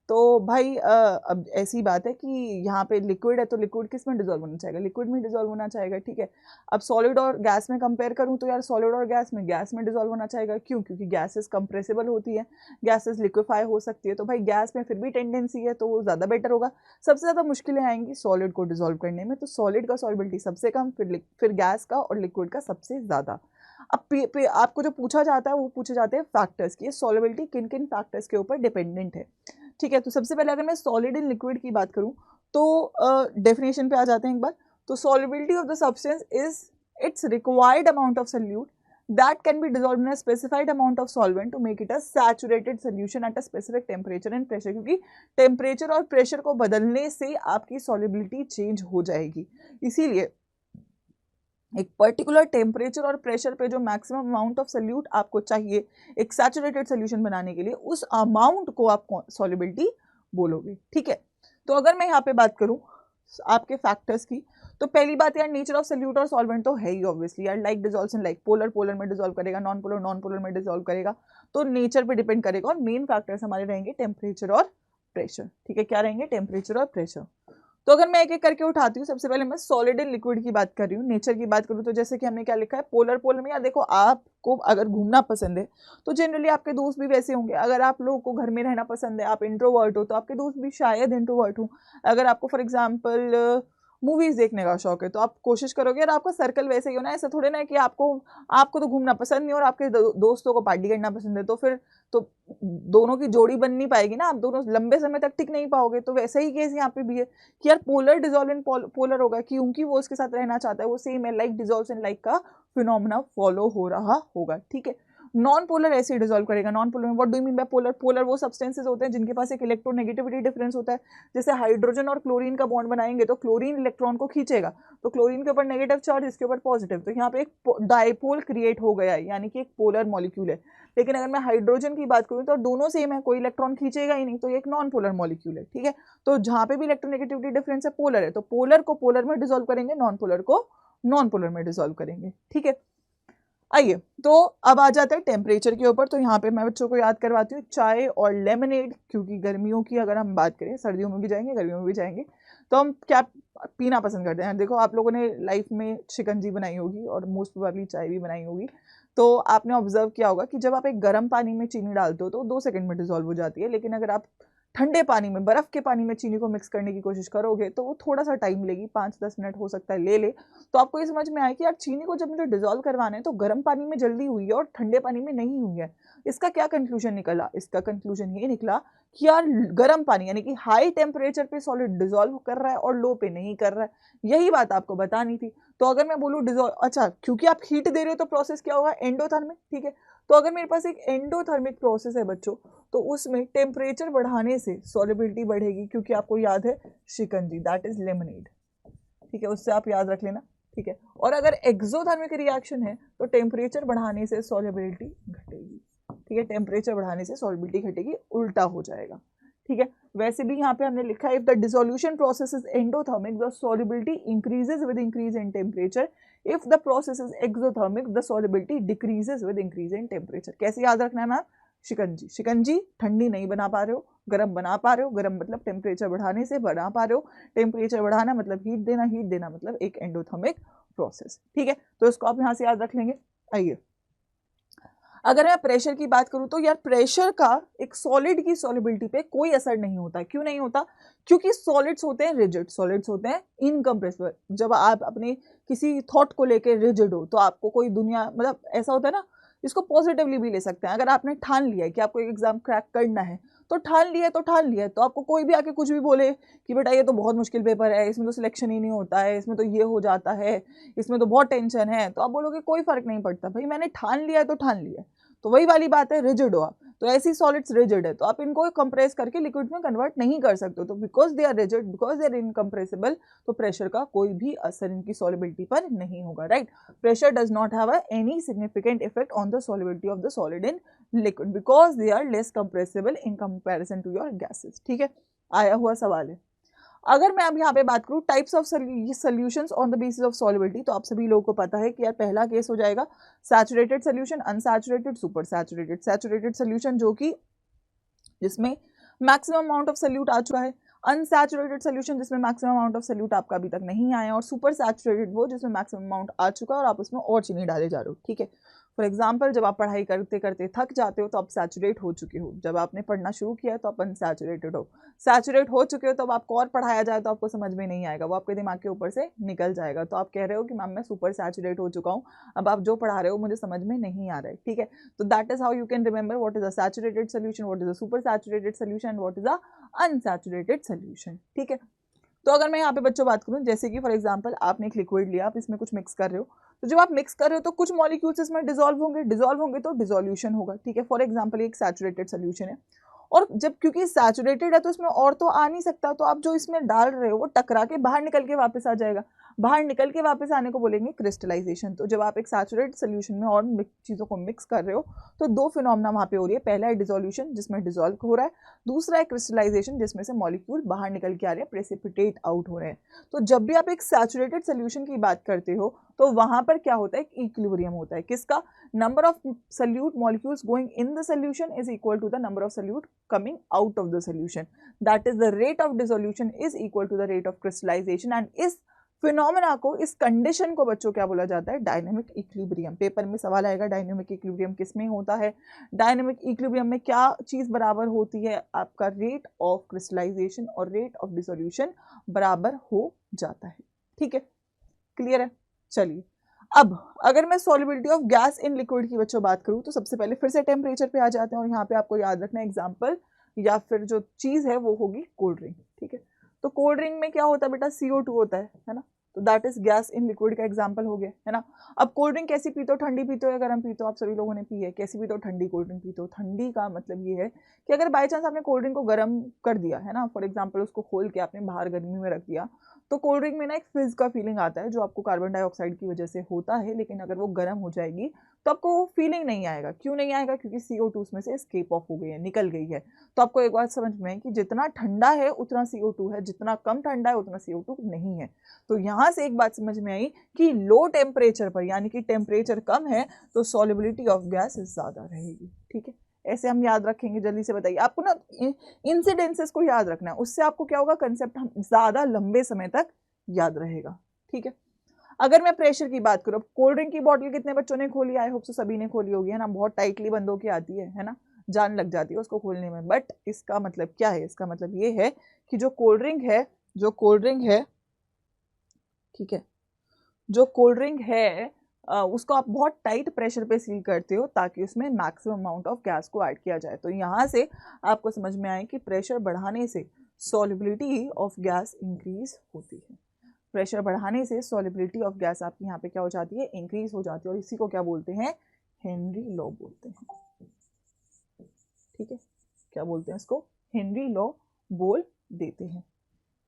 तो भाई अब ऐसी बात है कि यहाँ पे लिक्विड है तो लिक्विड किस में डिजोल्व होना चाहेगा? लिक्विड में डिजोल्व होना चाहेगा। ठीक है, अब सॉलिड और गैस में कंपेयर करूँ तो यार सॉलिड और गैस में डिजोल्व होना चाहेगा। क्यों? क्योंकि गैसेस कंप्रेसिबल होती है, गैसेस लिक्विफाई हो सकती है, तो भाई गैस में फिर भी टेंडेंसी है तो वो ज़्यादा बेटर होगा। सबसे ज़्यादा मुश्किलें आएंगी सॉलिड को डिजोल्व करने में, तो सॉलिड का सॉल्युबिलिटी सबसे कम, फिर गैस का और लिक्विड का सबसे ज़्यादा। अब आपको जो पूछा जाता है वो पूछे जाते हैं फैक्टर्स की, सॉल्युबिलिटी किन किन फैक्टर्स के ऊपर डिपेंडेंट है। ठीक है, तो सबसे पहले अगर मैं सॉलिड इन लिक्विड की बात करूं तो डेफिनेशन पे आ जाते हैं एक बार। तो solubility of the substance is it's required amount of solute that can be dissolved in a specified amount of solvent to make it a saturated solution at a specific temperature and pressure, क्योंकि temperature और pressure को बदलने से आपकी solubility change हो जाएगी। इसीलिए एक पर्टिकुलर टेम्परेचर और प्रेशर पे जो मैक्सिमम अमाउंट ऑफ सल्यूट आपको चाहिए एक सैचुरेटेड सोल्यूशन बनाने के लिए, उस अमाउंट को आप सॉल्युबिलिटी बोलोगे। ठीक है, तो अगर मैं यहाँ पे बात करूँ आपके फैक्टर्स की, तो पहली बात यार नेचर ऑफ सल्यूट और सॉल्वेंट तो है ही ऑब्वियसली यार, like dissolves in like, polar में डिजॉल्व करेगा, नॉन पोलर में डिजॉल्व करेगा, तो नेचर पे डिपेंड करेगा। और मेन फैक्टर्स हमारे रहेंगे टेम्परेचर और प्रेशर। ठीक है, क्या रहेंगे? टेम्परेचर और प्रेशर। तो अगर मैं एक एक करके उठाती हूँ, सबसे पहले मैं सॉलिड इन लिक्विड की बात कर रही हूँ, नेचर की बात करूँ तो जैसे कि हमने क्या लिखा है पोलर में, यार देखो आपको अगर घूमना पसंद है तो जनरली आपके दोस्त भी वैसे होंगे। अगर आप लोगों को घर में रहना पसंद है, आप इंट्रोवर्ट हो, तो आपके दोस्त भी शायद इंट्रोवर्ट हो। अगर आपको फॉर एग्जाम्पल मूवीज देखने का शौक है तो आप कोशिश करोगे, और आपका सर्कल वैसे ही होना, ऐसा थोड़े ना है कि आपको तो घूमना पसंद नहीं और आपके दोस्तों को पार्टी करना पसंद है, तो फिर तो दोनों की जोड़ी बन नहीं पाएगी ना, आप दोनों लंबे समय तक टिक नहीं पाओगे। तो वैसा ही केस यहाँ पे भी है कि यार पोलर डिजॉल्व इन पोलर होगा, क्योंकि वो उसके साथ रहना चाहता है, वो सेम है, लाइक डिजॉल्व इन लाइक का फिनोमेना फॉलो हो रहा होगा। ठीक है, नॉन पोलर ऐसे डिजॉल्व करेगा। नॉन पोलर में what do you mean by polar? Polar वो सब्सटेंसेस होते हैं जिनके पास एक इलेक्ट्रोनेगेटिविटी डिफरेंस होता है। जैसे हाइड्रोजन और क्लोरीन का बॉन्ड बनाएंगे तो क्लोरीन इलेक्ट्रॉन को खींचेगा, तो क्लोरीन के ऊपर नेगेटिव चार्ज, इसके ऊपर पॉजिटिव, तो यहाँ पे एक डाइपोल क्रिएट हो गया है, यानी कि एक पोलर मॉलिक्यूल है। लेकिन अगर मैं हाइड्रोजन की बात करूँ तो दोनों सेम है, कोई इलेक्ट्रॉन खींचेगा ही नहीं, तो ये एक नॉन पोलर मॉलिक्यूल है। ठीक है, तो जहाँ पे भी इलेक्ट्रोनेगेटिविटी डिफरेंस है पोलर है, तो पोलर को पोलर में डिजोल्व करेंगे, नॉन पोलर को नॉन पोलर में डिजोल्व करेंगे। ठीक है, आइए तो अब आ जाते हैं टेम्परेचर के ऊपर। तो यहाँ पे मैं बच्चों को याद करवाती हूँ चाय और लेमनेड, क्योंकि गर्मियों की अगर हम बात करें, सर्दियों में भी जाएंगे गर्मियों में भी जाएंगे, तो हम क्या पीना पसंद करते हैं? देखो आप लोगों ने लाइफ में शिकंजी बनाई होगी और मोस्ट प्रोबेबली चाय भी बनाई होगी, तो आपने ऑब्जर्व किया होगा कि जब आप एक गर्म पानी में चीनी डालते हो तो 2 सेकंड में डिजोल्व हो जाती है, लेकिन अगर आप ठंडे पानी में, बर्फ के पानी में चीनी को मिक्स करने की कोशिश करोगे तो वो थोड़ा सा टाइम लेगी, 5-10 मिनट हो सकता है ले। तो आपको ये समझ में आए कि यार चीनी को जब मुझे डिजोल्व करवाना है तो गर्म पानी में जल्दी हुई है और ठंडे पानी में नहीं हुई है। इसका क्या कंक्लूजन निकला? इसका कंक्लूजन ये निकला कि यार गर्म पानी यानी कि हाई टेम्परेचर पे सॉलिड डिजोल्व कर रहा है और लो पे नहीं कर रहा है, यही बात आपको बतानी थी। तो अगर मैं बोलूँ डिजोल्व, अच्छा क्योंकि आप हीट दे रहे हो तो प्रोसेस क्या होगा? एंडोथर्मिक। ठीक है, तो अगर मेरे पास एक एंडोथर्मिक प्रोसेस है बच्चों, तो उसमें टेम्परेचर बढ़ाने से सॉल्युबिलिटी बढ़ेगी, क्योंकि आपको याद है शिकंजी, दैट इज लेमनेड। ठीक है, उससे आप याद रख लेना। ठीक है, और अगर एक्सोथर्मिक रिएक्शन है तो टेम्परेचर बढ़ाने से सॉल्युबिलिटी घटेगी। ठीक है, टेम्परेचर बढ़ाने से सॉल्युबिलिटी घटेगी, उल्टा हो जाएगा। ठीक है, वैसे भी यहाँ पे हमने लिखा है if the dissolution process is endothermic the solubility increases with increase in temperature, if the process is exothermic the solubility decreases with increase in temperature। कैसे याद रखना है मैम? शिकंजी, शिकंजी ठंडी नहीं बना पा रहे हो, गर्म बना पा रहे हो, गर्म मतलब टेम्परेचर बढ़ाने से बना पा रहे हो, टेम्परेचर बढ़ाना मतलब हीट देना, हीट देना मतलब एक एंडोथर्मिक प्रोसेस। ठीक है, तो इसको आप यहाँ से याद रख लेंगे। आइए, अगर मैं प्रेशर की बात करूं तो यार प्रेशर का एक सॉलिड की सॉलिबिलिटी पे कोई असर नहीं होता। क्यों नहीं होता? क्योंकि सॉलिड्स होते हैं रिजिड, सॉलिड्स होते हैं इनकम्प्रेसिबल। जब आप अपने किसी थॉट को लेकर रिजिड हो तो आपको कोई दुनिया मतलब ऐसा होता है ना, इसको पॉजिटिवली भी ले सकते हैं। अगर आपने ठान लिया है कि आपको एक एग्जाम क्रैक करना है तो ठान लिया है, तो ठान लिया है, तो आपको कोई भी आके कुछ भी बोले कि बेटा ये तो बहुत मुश्किल पेपर है, इसमें तो सिलेक्शन ही नहीं होता है, इसमें तो ये हो जाता है, इसमें तो बहुत टेंशन है, तो आप बोलोगे कोई फर्क नहीं पड़ता भाई, मैंने ठान लिया है तो ठान लिया है। तो वही वाली बात है, रिजिड हो आप, तो ऐसी सॉलिड्स रिजिड है तो आप इनको कंप्रेस करके लिक्विड में कन्वर्ट नहीं कर सकते। तो because they are rigid, because they are incompressible, तो प्रेशर का कोई भी असर इनकी सॉलिबिलिटी पर नहीं होगा। Right, pressure does not have any significant effect on the solubility of the solid in liquid because they are less compressible in comparison to your gases. ठीक है, आया हुआ सवाल है। अगर मैं अब यहाँ पे बात करूँ types of solutions on the basis of solubility, तो आप सभी लोगों को पता है कि यार पहला केस हो जाएगा saturated solution, unsaturated, super saturated. Saturated solution जो कि जिसमें मैक्सिमम अमाउंट ऑफ सॉल्यूट आ चुका है, अनसैचुरेटेड सॉल्यूशन जिसमें मैक्सिमम अमाउंट ऑफ सॉल्यूट आपका अभी तक नहीं आया, और सुपर सैचुरेटेड वो जिसमें मैक्सिमम अमाउंट आ चुका है और आप उसमें और चीनी डाले जा रहे हो। ठीक है, फॉर एग्जाम्पल जब आप पढ़ाई करते करते थक जाते हो तो आप सैचुरेट हो चुके हो, जब आपने पढ़ना शुरू किया है तो आप अनसैचुरेटेड हो, सैचुरेट हो चुके हो तो अब आपको और पढ़ाया जाए तो आपको समझ में नहीं आएगा, वो आपके दिमाग के ऊपर से निकल जाएगा। तो आप कह रहे हो कि मैम मैं सुपर सैचुरेट हो चुका हूँ, अब आप जो पढ़ा रहे हो मुझे समझ में नहीं आ रहा है। ठीक है, तो that is how you can remember what is a saturated solution, what is a super saturated solution, what is a unsaturated solution. ठीक है, तो अगर मैं यहाँ पे बच्चों बात करूँ, जैसे कि फॉर एग्जांपल आपने एक लिक्विड लिया, आप इसमें कुछ मिक्स कर रहे हो, तो जब आप मिक्स कर रहे हो तो कुछ मॉलिक्यूल्स इसमें डिसॉल्व होंगे तो डिसोल्यूशन होगा। ठीक है, फॉर एग्जांपल एक सैचुरेटेड सोल्यूशन है, और जब क्योंकि सैचुरेटेड है तो इसमें और तो आ नहीं सकता, तो आप जो इसमें डाल रहे हो वो टकरा के बाहर निकल के वापस आ जाएगा। बाहर निकल के वापस आने को बोलेंगे क्रिस्टलाइजेशन। तो जब आप एक सैचुरेटेड सोल्यूशन में और चीज़ों को मिक्स कर रहे हो तो दो फिनोमेना वहाँ पे हो रही है। पहला है डिसोल्यूशन जिसमें डिसॉल्व हो रहा है, दूसरा है क्रिस्टलाइजेशन जिसमें से मॉलिक्यूल बाहर निकल के आ रहे हैं, प्रेसिपिटेट आउट हो रहे हैं। तो जब भी आप एक सैचुरेटेड सोल्यूशन की बात करते हो तो वहाँ पर क्या होता है, इक्विलिब्रियम होता है। किसका? number of solute molecules going in the solution is equal to the number of solute coming out of the solution, that is the rate of dissolution is equal to the rate of crystallization, and इस phenomena को, इस condition को बच्चों क्या बोला जाता है? Dynamic equilibrium. Paper में सवाल आएगा डायनेमिक इक्विलिब्रियम किस में होता है, डायनेमिक इक्विलिब्रियम में क्या चीज बराबर होती है? आपका रेट ऑफ क्रिस्टलाइजेशन और रेट ऑफ डिसोल्यूशन बराबर हो जाता है। ठीक है, क्लियर है? चलिए, अब अगर मैं solubility of gas in liquid की बच्चों बात करूं तो सबसे पहले फिर से टेम्परेचर पे आ जाते हैं, और यहाँ पे आपको याद रखना एग्जांपल या फिर जो चीज़ है वो होगी कोल्ड ड्रिंक। ठीक है, तो कोल्ड ड्रिंक में क्या होता है बेटा? CO2 होता है ना, तो that is gas in liquid का एग्जाम्पल हो गया है ना। अब कोल्ड ड्रिंक कैसी पीते हो? ठंडी पीते हो या गर्म पीते हो? आप सभी लोगों ने पी है, कैसी पीते हो? ठंडी कोल्ड ड्रिंक पीते हो। ठंडी का मतलब ये है कि अगर बाई चांस आपने कोल्ड ड्रिंक को गर्म कर दिया है ना, फॉर एग्जाम्पल उसको खोल के आपने बाहर गर्मी में रख दिया, तो कोल्ड ड्रिंक में ना एक फिज का फीलिंग आता है जो आपको कार्बन डाइऑक्साइड की वजह से होता है, लेकिन अगर वो गर्म हो जाएगी तो आपको वो फीलिंग नहीं आएगा। क्यों नहीं आएगा? क्योंकि CO2 उसमें से एस्केप ऑफ हो गई है, निकल गई है। तो आपको एक बात समझ में है कि जितना ठंडा है उतना CO2 है, जितना कम ठंडा है उतना CO2 नहीं है। तो यहाँ से एक बात समझ में आई कि लो टेम्परेचर पर, यानी कि टेम्परेचर कम है तो सॉल्युबिलिटी ऑफ गैस ज़्यादा रहेगी। ठीक है, ऐसे हम याद रखेंगे। जल्दी से बताइए, आपको ना इंसिडेंसेस को याद रखना है, उससे आपको क्या होगा? कंसेप्ट हम ज़्यादा लंबे समय तक याद रहेगा। ठीक है, अगर मैं प्रेशर की बात करूँ, कोल्ड ड्रिंक की बॉटल कितने बच्चों ने खोली? आई होप सो सभी ने खोली होगी, है ना। बहुत टाइटली बंद होके आती है ना, जान लग जाती है उसको खोलने में। बट इसका मतलब क्या है? इसका मतलब ये है कि जो कोल्ड ड्रिंक है, ठीक है, जो कोल्ड ड्रिंक है उसको आप बहुत टाइट प्रेशर पे सील करते हो ताकि उसमें मैक्सिमम अमाउंट ऑफ गैस को ऐड किया जाए। तो यहाँ से आपको समझ में आए कि प्रेशर बढ़ाने से सॉल्युबिलिटी ऑफ गैस इंक्रीज होती है। प्रेशर बढ़ाने से सॉल्युबिलिटी ऑफ गैस आपकी यहाँ पे क्या हो जाती है? इंक्रीज हो जाती है, और इसी को क्या बोलते हैं? हेनरी लॉ बोलते हैं। ठीक है, क्या बोलते हैं इसको? हेनरी लॉ बोल देते हैं।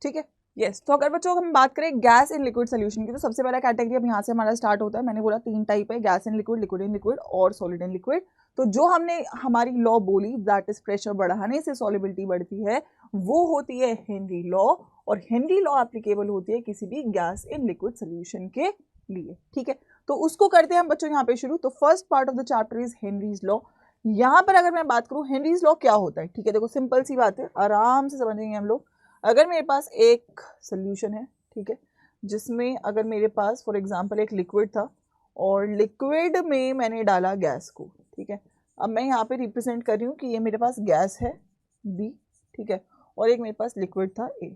ठीक है, यस। तो अगर बच्चों हम बात करें गैस इन लिक्विड सोल्यूशन की, तो सबसे पहला कैटेगरी अब यहाँ से हमारा स्टार्ट होता है। मैंने बोला 3 टाइप है, gas in liquid, liquid in liquid और सॉलिड इन लिक्विड। तो जो हमने हमारी लॉ बोली दैट इज प्रेशर बढ़ाने से सॉल्युबिलिटी बढ़ती है, वो होती है हेनरी लॉ, और हेनरी लॉ एप्लीकेबल होती है किसी भी गैस इन लिक्विड सोल्यूशन के लिए। ठीक है, तो उसको करते हैं हम बच्चों यहाँ पे शुरू। तो first part of the chapter is Henry's law. यहाँ पर अगर मैं बात करूँ हेनरीज लॉ क्या होता है, ठीक है, देखो सिंपल सी बात है, आराम से समझेंगे हम लोग। अगर मेरे पास एक सोल्यूशन है, ठीक है, जिसमें अगर मेरे पास फॉर एग्जांपल एक लिक्विड था और लिक्विड में मैंने डाला गैस को, ठीक है, अब मैं यहाँ पे रिप्रेजेंट कर रही हूँ कि ये मेरे पास गैस है बी, ठीक है, और एक मेरे पास लिक्विड था ए,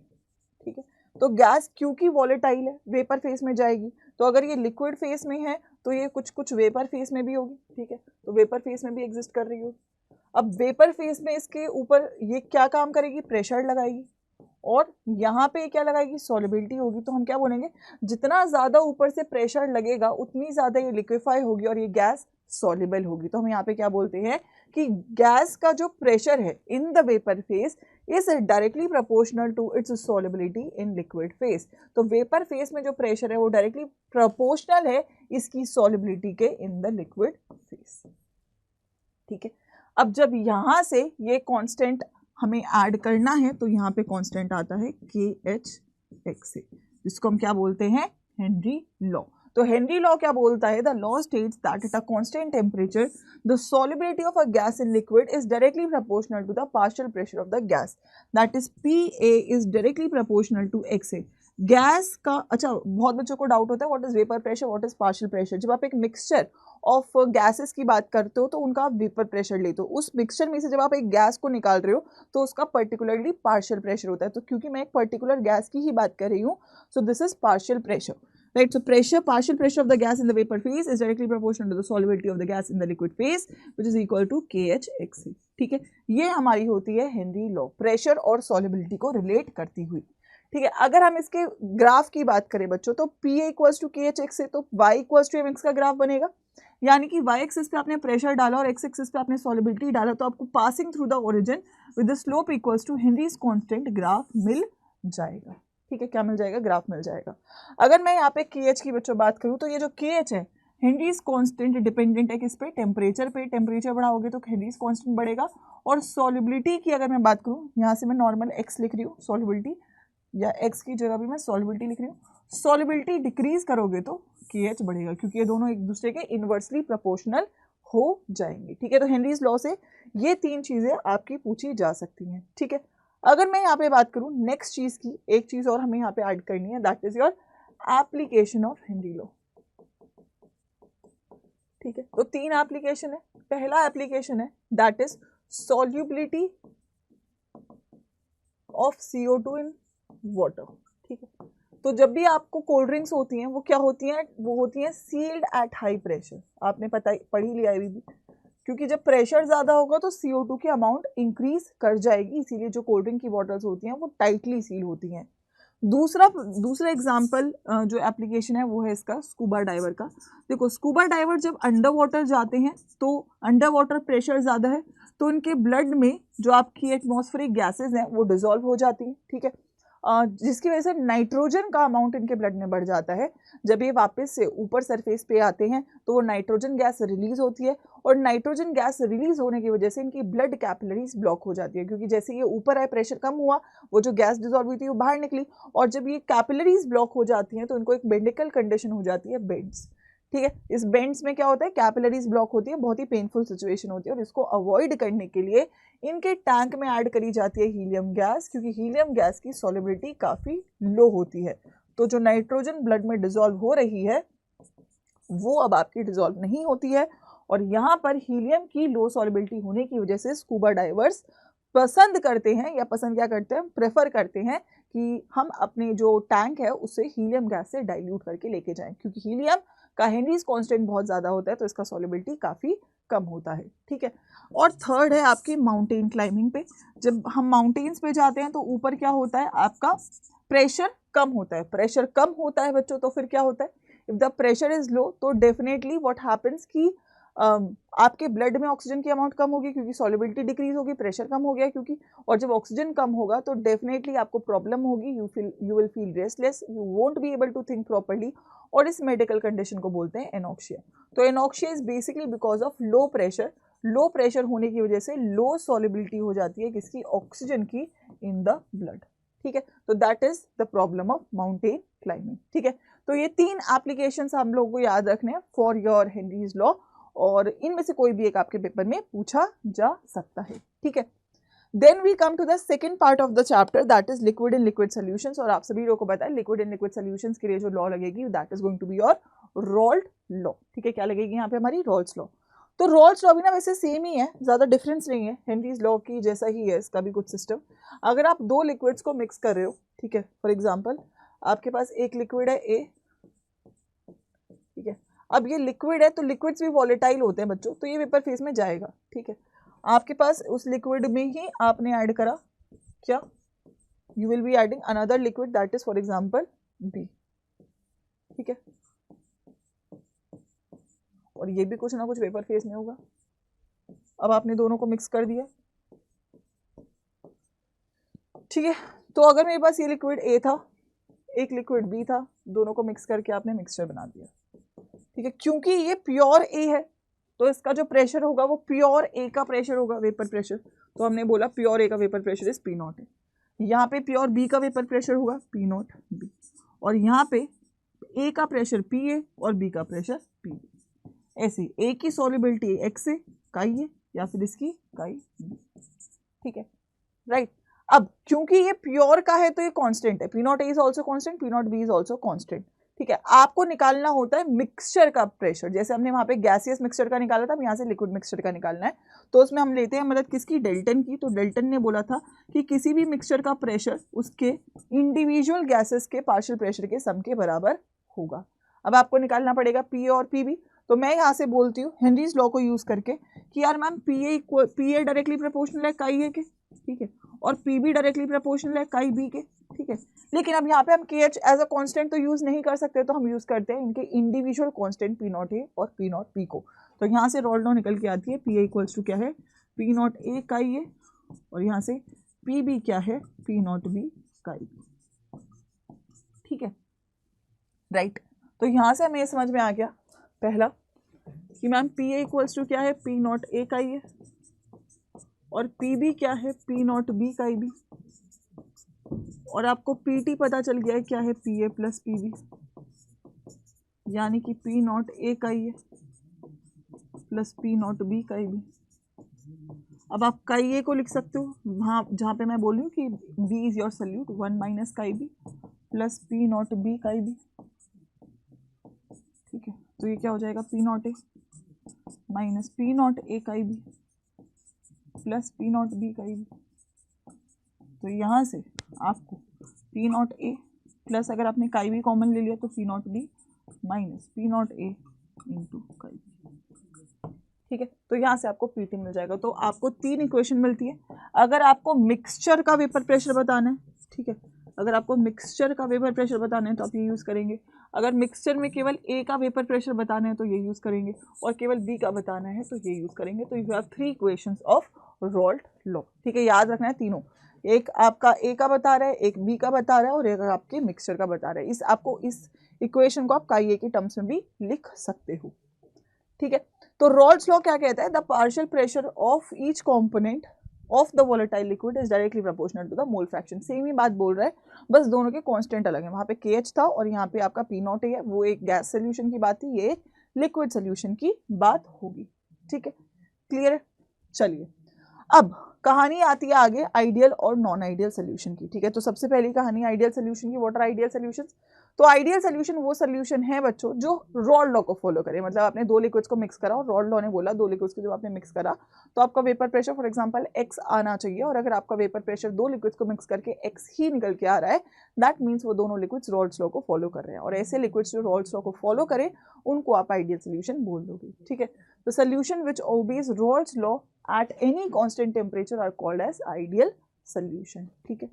ठीक है। तो गैस क्योंकि वॉलेटाइल है वेपर फेस में जाएगी, तो अगर ये लिक्विड फेस में है तो ये कुछ कुछ वेपर फेस में भी होगी, ठीक है, तो वेपर फेस में भी एग्जिस्ट कर रही होगी। अब वेपर फेस में इसके ऊपर ये क्या काम करेगी, प्रेशर लगाएगी, और यहाँ पे क्या लगाएगी, सॉलिबिलिटी होगी। तो हम क्या बोलेंगे, जितना ज़्यादा ऊपर से प्रेशर लगेगा उतनी ज़्यादा ये लिक्विफाई होगी और ये गैस सॉल्युबल होगी। तो हम यहाँ पे क्या बोलते हैं कि गैस का जो प्रेशर है in the vapour phase is directly proportional to its solubility in liquid phase. तो वेपर फेस में जो प्रेशर है वो डायरेक्टली प्रोपोर्शनल है इसकी सॉल्युबिलिटी के इन द लिक्विड फेस, ठीक है। अब जब यहाँ से ये कांस्टेंट हमें ऐड करना है तो यहाँ पे कांस्टेंट आता है KHX, जिसको हम क्या बोलते हैं, हेनरी लॉ। तो हेनरी लॉ क्या बोलता है, the law states that at a constant temperature the solubility of a gas in liquid is directly proportional to the partial pressure of the gas, that is PA is directly proportional to XA। Gas का, अच्छा बहुत बच्चों को doubt होता है what is vapour pressure, what is partial pressure. जब आप एक मिक्सचर ऑफ गैसेस की बात करते हो तो उनका आप वेपर प्रेशर लेते हो, उस मिक्सचर में से जब आप एक गैस को निकाल रहे हो तो उसका पर्टिकुलरली पार्शियल प्रेशर होता है। तो क्योंकि मैं एक पर्टिकुलर गैस की ही बात कर रही हूँ, so this is partial pressure, right. So pressure, partial pressure of the gas in the vapour phase is directly proportional to the solubility of the gas in the liquid phase which is equal to KHXC, ठीक है। ये हमारी होती है Henry law, pressure और solubility को relate करती हुई, ठीक है। अगर हम इसके ग्राफ की बात करें बच्चों तो PA इक्वल्स टू KHX से तो Y इक्वल्स टू MX का ग्राफ बनेगा, यानी कि Y एक्सिस पे आपने प्रेशर डाला और X एक्सिस पे आपने सॉल्युबिलिटी डाला, तो आपको passing through the origin with the slope equals to Henry's constant graph मिल जाएगा, ठीक है। क्या मिल जाएगा, ग्राफ मिल जाएगा। अगर मैं यहाँ पे KH की बच्चों बात करूँ तो ये जो KH है हेनरीज कांस्टेंट डिपेंडेंट है किस पे, टेम्परेचर पे। टेम्परेचर बढ़ाओगे तो हेनरीज कांस्टेंट बढ़ेगा। और सॉल्युबिलिटी की अगर मैं बात करूँ, यहाँ से मैं नॉर्मल X लिख रही हूँ सॉल्युबिलिटी, या X की जगह भी मैं सॉल्युबिलिटी लिख रही हूँ। सॉल्युबिलिटी डिक्रीज करोगे तो KH बढ़ेगा, क्योंकि ये दोनों एक दूसरे के इनवर्सली प्रोपोर्शनल हो जाएंगे, ठीक है। तो हेनरीज लॉ से ये तीन चीजें आपकी पूछी जा सकती हैं, ठीक है। अगर मैं यहाँ पे बात करूँ नेक्स्ट चीज की, एक चीज और हमें यहाँ पे ऐड करनी है, that is your application of Henry law, ठीक है। तो तीन एप्लीकेशन है। पहला एप्लीकेशन है that is solubility of CO2 in water, ठीक है। तो जब भी आपको कोल्ड ड्रिंक्स होती हैं वो क्या होती हैं, वो होती हैं सील्ड एट हाई प्रेशर। आपने पढ़ी लिया है भी, क्योंकि जब प्रेशर ज़्यादा होगा तो CO2 की अमाउंट इंक्रीज कर जाएगी, इसीलिए जो कोल्ड ड्रिंक की बॉटल्स होती हैं वो टाइटली सील होती हैं। दूसरा एग्जाम्पल जो एप्लीकेशन है वो है इसका स्कूबा डाइवर का। देखो स्कूबा डाइवर जब अंडर वाटर जाते हैं तो अंडर वाटर प्रेशर ज़्यादा है, तो उनके ब्लड में जो आपकी एटमॉस्फेरिक गैसेज हैं वो डिजोल्व हो जाती हैं, ठीक है। जिसकी वजह से नाइट्रोजन का अमाउंट इनके ब्लड में बढ़ जाता है। जब ये वापस से ऊपर सरफेस पे आते हैं तो वो नाइट्रोजन गैस रिलीज होती है, और नाइट्रोजन गैस रिलीज होने की वजह से इनकी ब्लड कैपिलरीज ब्लॉक हो जाती है, क्योंकि जैसे ये ऊपर आए प्रेशर कम हुआ, वो जो गैस डिजॉल्व हुई थी वो बाहर निकली, और जब ये कैपिलरीज ब्लॉक हो जाती हैं तो इनको एक बेंडिकल कंडीशन हो जाती है, बेंड्स, ठीक है। इस बेंड्स में क्या होता है, कैपिलरीज ब्लॉक होती है, बहुत ही पेनफुल सिचुएशन होती है, और इसको अवॉइड करने के लिए इनके टैंक में ऐड करी जाती है हीलियम गैस, क्योंकि हीलियम गैस की सॉल्युबिलिटी काफ़ी लो होती है। तो जो नाइट्रोजन ब्लड में डिजॉल्व हो रही है वो अब आपकी डिजॉल्व नहीं होती है, और यहाँ पर हीलियम की लो सॉल्युबिलिटी होने की वजह से स्कूबा डाइवर्स पसंद करते हैं, या पसंद क्या करते हैं, प्रेफर करते हैं कि हम अपने जो टैंक है उसे हीलियम गैस से डाइल्यूट करके लेके जाएं, क्योंकि हीलियम का हेनरीज कांस्टेंट बहुत ज़्यादा होता है तो इसका सॉल्युबिलिटी काफ़ी कम होता है, ठीक है। और थर्ड है आपकी माउंटेन क्लाइंबिंग पे। जब हम माउंटेन्स पे जाते हैं तो ऊपर क्या होता है, आपका प्रेशर कम होता है। प्रेशर कम होता है बच्चों तो फिर क्या होता है, if the pressure is low तो डेफिनेटली व्हाट हैपेंस कि आपके ब्लड में ऑक्सीजन की अमाउंट कम होगी, क्योंकि सॉल्युबिलिटी डिक्रीज होगी, प्रेशर कम हो गया क्योंकि, और जब ऑक्सीजन कम होगा तो डेफिनेटली आपको प्रॉब्लम होगी, you will feel restless, you won't be able to think properly, और इस मेडिकल कंडीशन को बोलते हैं एनॉक्सिया। तो anoxia is basically because of low pressure. Low pressure होने की वजह से लो सॉल्युबिलिटी हो जाती है किसकी, ऑक्सीजन की इन द ब्लड, ठीक है। तो that is the problem of mountain climbing, ठीक है। तो ये तीन एप्लीकेशंस हम लोगों को याद रखने हैं फॉर योर हेनरीज लॉ। और इनमें से कोई भी एक आपके पेपर में पूछा जा सकता है, ठीक है। Then we come to the second part of the chapter, that is liquid in liquid solutions. और आप सभी लोगों को पता है लिक्विड इन लिक्विड सोल्यूशंस के लिए जो लॉ लगेगी that is going to be your Raoult law, ठीक है। क्या लगेगी यहाँ पे हमारी रॉल्ट्स लॉ। तो रॉल्ट्स लॉ भी ना वैसे सेम ही है, ज़्यादा डिफरेंस नहीं है, हेनरीज लॉ की जैसा ही है इसका भी कुछ सिस्टम। अगर आप दो लिक्विड्स को मिक्स कर रहे हो, ठीक है, फॉर एग्जाम्पल आपके पास एक लिक्विड है ए, ठीक है। अब ये लिक्विड है तो लिक्विड्स भी वॉलेटाइल होते हैं बच्चों, तो ये वेपर फेज में जाएगा, ठीक है। आपके पास उस लिक्विड में ही आपने ऐड करा क्या, you will be adding another liquid that is for example B, ठीक है। और ये भी कुछ ना कुछ वेपर फेज में होगा। अब आपने दोनों को मिक्स कर दिया, ठीक है। तो अगर मेरे पास ये लिक्विड ए था, एक लिक्विड बी था, दोनों को मिक्स करके आपने मिक्सचर बना दिया, ठीक है। क्योंकि ये प्योर ए है तो इसका जो प्रेशर होगा वो प्योर ए का प्रेशर होगा, वेपर प्रेशर। तो हमने बोला प्योर ए का vapour pressure is P not a. यहाँ पे प्योर बी का वेपर प्रेशर होगा पी नॉट बी, और यहाँ पे ए का प्रेशर पी ए और बी का प्रेशर पी बी। ऐसे ए की सॉल्युबिलिटी एक्स ए काई ए या फिर इसकी काई बी, ठीक है, राइट। अब क्योंकि ये प्योर का है तो ये कांस्टेंट है, P not a is also constant, P not be is also constant, ठीक है। आपको निकालना होता है मिक्सचर का प्रेशर, जैसे हमने वहां पे गैसियस मिक्सचर का निकाला था, अब यहाँ से लिक्विड मिक्सचर का निकालना है। तो उसमें हम लेते हैं मदद किसकी, डेल्टन की। तो डेल्टन ने बोला था कि किसी भी मिक्सचर का प्रेशर उसके इंडिविजुअल गैसेस के पार्शियल प्रेशर के सम के बराबर होगा। अब आपको निकालना पड़ेगा पी और पी बी। तो मैं यहाँ से बोलती हूँ हेनरीज लॉ को यूज करके कि यार मैम पी ए डायरेक्टली प्रोपोर्शनल है काई ए के, ठीक है, और पी बी डायरेक्टली प्रोपोर्शनल है काई बी के, ठीक है। लेकिन अब यहाँ पे हम के एच एज अ कॉन्स्टेंट तो यूज नहीं कर सकते, तो हम यूज करते हैं इनके individual constant P not a और पी नॉट बी को। तो यहाँ से रॉल्ट लॉ निकल के आती है पी ए इक्वल्स टू क्या है, पी नॉट ए काई ए, और यहाँ से पी बी क्या है, P not B chi B, ठीक है, राइट। तो यहाँ से हमें समझ में आ गया पहला कि ma'am P A equals to क्या है, पी नॉट ए काई ए, और पी बी क्या है, P not B chi B, और आपको पी टी पता चल गया है क्या है, P A plus P B, यानी कि P not A chi A plus P not B chi B. अब आप काई ए को लिख सकते हो वहाँ जहाँ पे मैं बोल रही हूँ कि B is your solute, 1 minus chi B plus P not B chi B, ठीक है। तो ये क्या हो जाएगा, P not A minus P not A chi B plus P not B chi B. तो यहाँ से आपको पी नॉट ए प्लस अगर आपने काई बी कॉमन ले लिया तो P not be minus P not a into काई बी, ठीक है। तो यहाँ से आपको पी टी मिल जाएगा। तो आपको 3 इक्वेशन मिलती है। अगर आपको मिक्सचर का वेपर प्रेशर बताना है, ठीक है, अगर आपको मिक्सचर का वेपर प्रेशर बताना है तो आप ये यूज़ करेंगे। अगर मिक्सचर में केवल ए का वेपर प्रेशर बताना है तो ये यूज़ करेंगे, और केवल बी का बताना है तो ये यूज़ करेंगे। तो you have 3 equations of Raoult law, ठीक है। याद रखना है तीनों, एक आपका ए का बता रहा है, एक बी का बता रहा है, और एक आपके मिक्सचर का बता रहा है। इस इक्वेशन को आप काई ए की टर्म्स में भी लिख सकते हो, ठीक है। तो रॉल्ट्स लॉ क्या कहता है, the partial pressure of each component of the volatile liquid is directly proportional to the mole fraction. Same ही बात बोल रहा है, बस दोनों के कांस्टेंट अलग है। वहाँ पे KH था और यहाँ पे आपका P नॉट है, वो एक गैस सोल्यूशन की बात थी, ये एक लिक्विड सोल्यूशन की बात होगी, ठीक है, क्लियर है। चलिए अब कहानी आती है आगे आइडियल और नॉन आइडियल सोल्यूशन की, ठीक है। तो सबसे पहली कहानी आइडियल सोल्यूशन की। What are ideal solutions? तो आइडियल सोल्यूशन वो सोल्यूशन है बच्चों जो रॉल्ट लॉ को फॉलो करे। मतलब आपने 2 लिक्विड्स को मिक्स करा और रॉल्ट लॉ ने बोला 2 लिक्विड्स को जब आपने मिक्स करा तो आपका vapour pressure for example x आना चाहिए, और अगर आपका वेपर प्रेशर 2 लिक्विड्स को मिक्स करके x ही निकल के आ रहा है, दैट मीन्स वो दोनों लिक्विड्स रॉल्ट लॉ को फॉलो कर रहे हैं। और ऐसे लिक्विड्स जो रॉल्ट लॉ को फॉलो करे उनको आप आइडियल सोल्यूशन बोल दोगे, ठीक है। तो solution which obeys Raoult law at any constant temperature are called as ideal solution, ठीक है।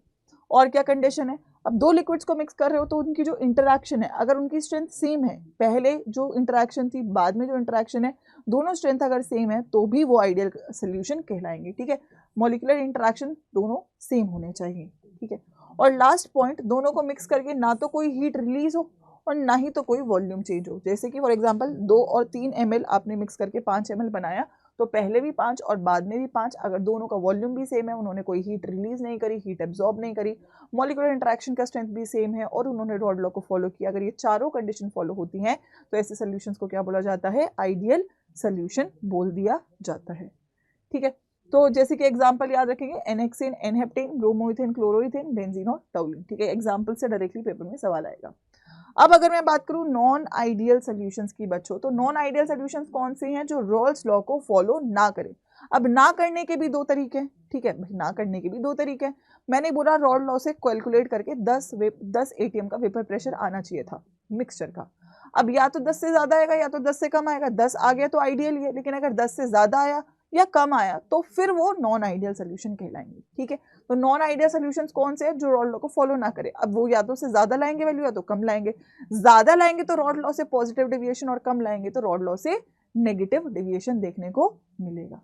और क्या कंडीशन है, अब 2 लिक्विड्स को मिक्स कर रहे हो तो उनकी जो इंटरैक्शन है अगर उनकी स्ट्रेंथ सेम है, पहले जो इंटरैक्शन थी बाद में जो इंटरैक्शन है, दोनों स्ट्रेंथ अगर सेम है तो भी वो आइडियल सोल्यूशन कहलाएंगे, ठीक है। मॉलिक्यूलर इंटरैक्शन दोनों सेम होने चाहिए, ठीक है। और लास्ट पॉइंट, दोनों को मिक्स करके ना तो कोई हीट रिलीज हो और ना ही तो कोई वॉल्यूम चेंज हो। जैसे कि फॉर एग्जांपल 2 और 3 ml आपने मिक्स करके 5 ml बनाया, तो पहले भी 5 और बाद में भी 5, अगर दोनों का वॉल्यूम भी सेम है, उन्होंने कोई हीट रिलीज नहीं करी, हीट एब्जॉर्ब नहीं करी, मॉलिक्यूलर इंटरैक्शन का स्ट्रेंथ भी सेम है और उन्होंने रॉल्ट लॉ को फॉलो किया, अगर ये चारों कंडीशन फॉलो होती हैं तो ऐसे सॉल्यूशंस को क्या बोला जाता है, आइडियल सोल्यूशन बोल दिया जाता है। ठीक है, तो जैसे कि एग्जांपल याद रखेंगे, एनहेक्सेन, एनहेप्टेन, ब्रोमोइथेन, क्लोरोइथेन, बेंजीन और टोलुइन। ठीक है, एग्जांपल से डायरेक्टली पेपर में सवाल आएगा। अब अगर मैं बात करूं नॉन आइडियल सॉल्यूशंस की बच्चों, तो नॉन आइडियल सॉल्यूशंस कौन से हैं? जो रॉल्स लॉ को फॉलो ना करें। अब ना करने के भी दो तरीके हैं। ठीक है, ना करने के भी दो तरीके हैं। मैंने बोला रॉल्स लॉ से कैलकुलेट करके 10 एटीएम का वेपर प्रेशर आना चाहिए था मिक्सचर का। अब या तो 10 से ज्यादा आएगा या तो 10 से कम आएगा। 10 आ गया तो आइडियल ही है, लेकिन अगर 10 से ज्यादा आया या कम आया तो फिर वो नॉन आइडियल सोल्यूशन कहलाएंगे। ठीक है, तो नॉन आइडियल सोल्यूशंस कौन से हैं? जो रॉल्स लॉ को फॉलो ना करे। अब वो या तो से ज्यादा लाएंगे वैल्यू या तो कम लाएंगे। ज्यादा लाएंगे तो रॉल्स लॉ से पॉजिटिव डेविएशन और कम लाएंगे तो रॉल्स लॉ से नेगेटिव डेविएशन देखने को मिलेगा।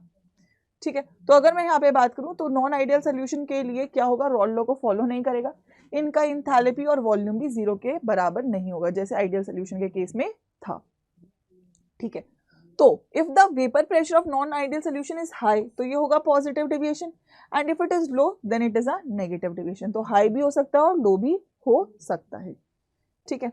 ठीक है, तो अगर मैं यहाँ पे बात करूं तो नॉन आइडियल सोल्यूशन के लिए क्या होगा? रॉल्स लॉ को फॉलो नहीं करेगा। इनका इंथैल्पी और वॉल्यूम भी 0 के बराबर नहीं होगा, जैसे आइडियल सोल्यूशन के केस में था। ठीक है, तो if the vapour pressure of non ideal solution is high तो ये होगा positive deviation, and if it is low then it is a negative deviation. तो हाई भी हो सकता है और लो भी हो सकता है। ठीक है,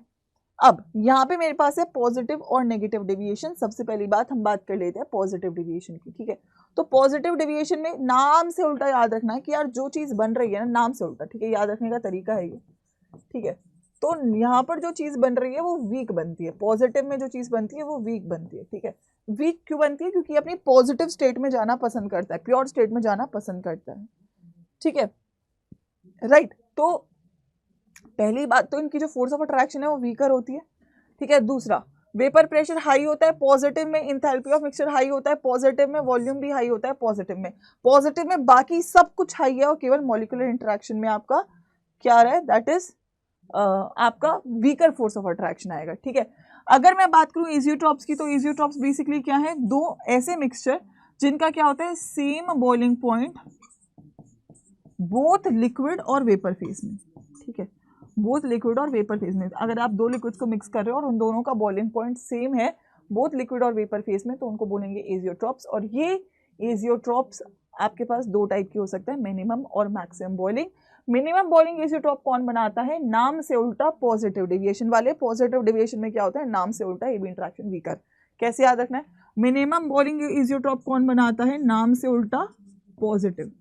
अब यहाँ पे मेरे पास है पॉजिटिव और नेगेटिव डेविएशन। सबसे पहली बात हम बात कर लेते हैं पॉजिटिव डेविएशन की। ठीक है, तो पॉजिटिव डेविएशन में नाम से उल्टा याद रखना है कि यार जो चीज बन रही है ना, नाम से उल्टा। ठीक है, याद रखने का तरीका है ये। ठीक है, तो यहाँ पर जो चीज बन रही है वो वीक बनती है। पॉजिटिव में जो चीज बनती है वो वीक बनती है। ठीक है, वीक क्यों बनती है? क्योंकि अपनी पॉजिटिव स्टेट में जाना पसंद करता है, प्योर स्टेट में जाना पसंद करता है। ठीक है, राइट। तो पहली बात तो इनकी जो फोर्स ऑफ अट्रैक्शन है वो वीकर होती है। ठीक है, दूसरा वेपर प्रेशर हाई होता है पॉजिटिव में, इंथैल्पी ऑफ मिक्सचर हाई होता है पॉजिटिव में, वॉल्यूम भी हाई होता है पॉजिटिव में। पॉजिटिव में बाकी सब कुछ हाई है और केवल मॉलिक्यूलर इंटरेक्शन में आपका क्या आ रहा है? दैट इज आपका वीकर फोर्स ऑफ अट्रैक्शन आएगा। ठीक है, अगर मैं बात करूं इजियोट्रॉप्स की, तो इजियोट्रॉप्स बेसिकली क्या है? दो ऐसे मिक्सचर जिनका क्या होता है? Same boiling point both liquid और वेपर फेज में। ठीक है, बोथ लिक्विड और वेपर फेज में। अगर आप दो लिक्विड्स को मिक्स कर रहे हो और उन दोनों का बॉइलिंग पॉइंट सेम है बोथ लिक्विड और वेपर फेज में, तो उनको बोलेंगे एजियोट्रॉप्स। और ये एजियोट्रॉप्स आपके पास दो टाइप की हो सकता है, मिनिमम और maximum boiling. Minimum boiling azeotrope कौन बनाता है? नाम से उल्टा पॉजिटिव डेविएशन वाले। पॉजिटिव डेविएशन में क्या होता है? नाम से उल्टा एबी इंटरेक्शन वीकर। कैसे याद रखना है? मिनिमम बॉइलिंग एजियोट्रॉप कौन बनाता है? नाम से उल्टा पॉजिटिव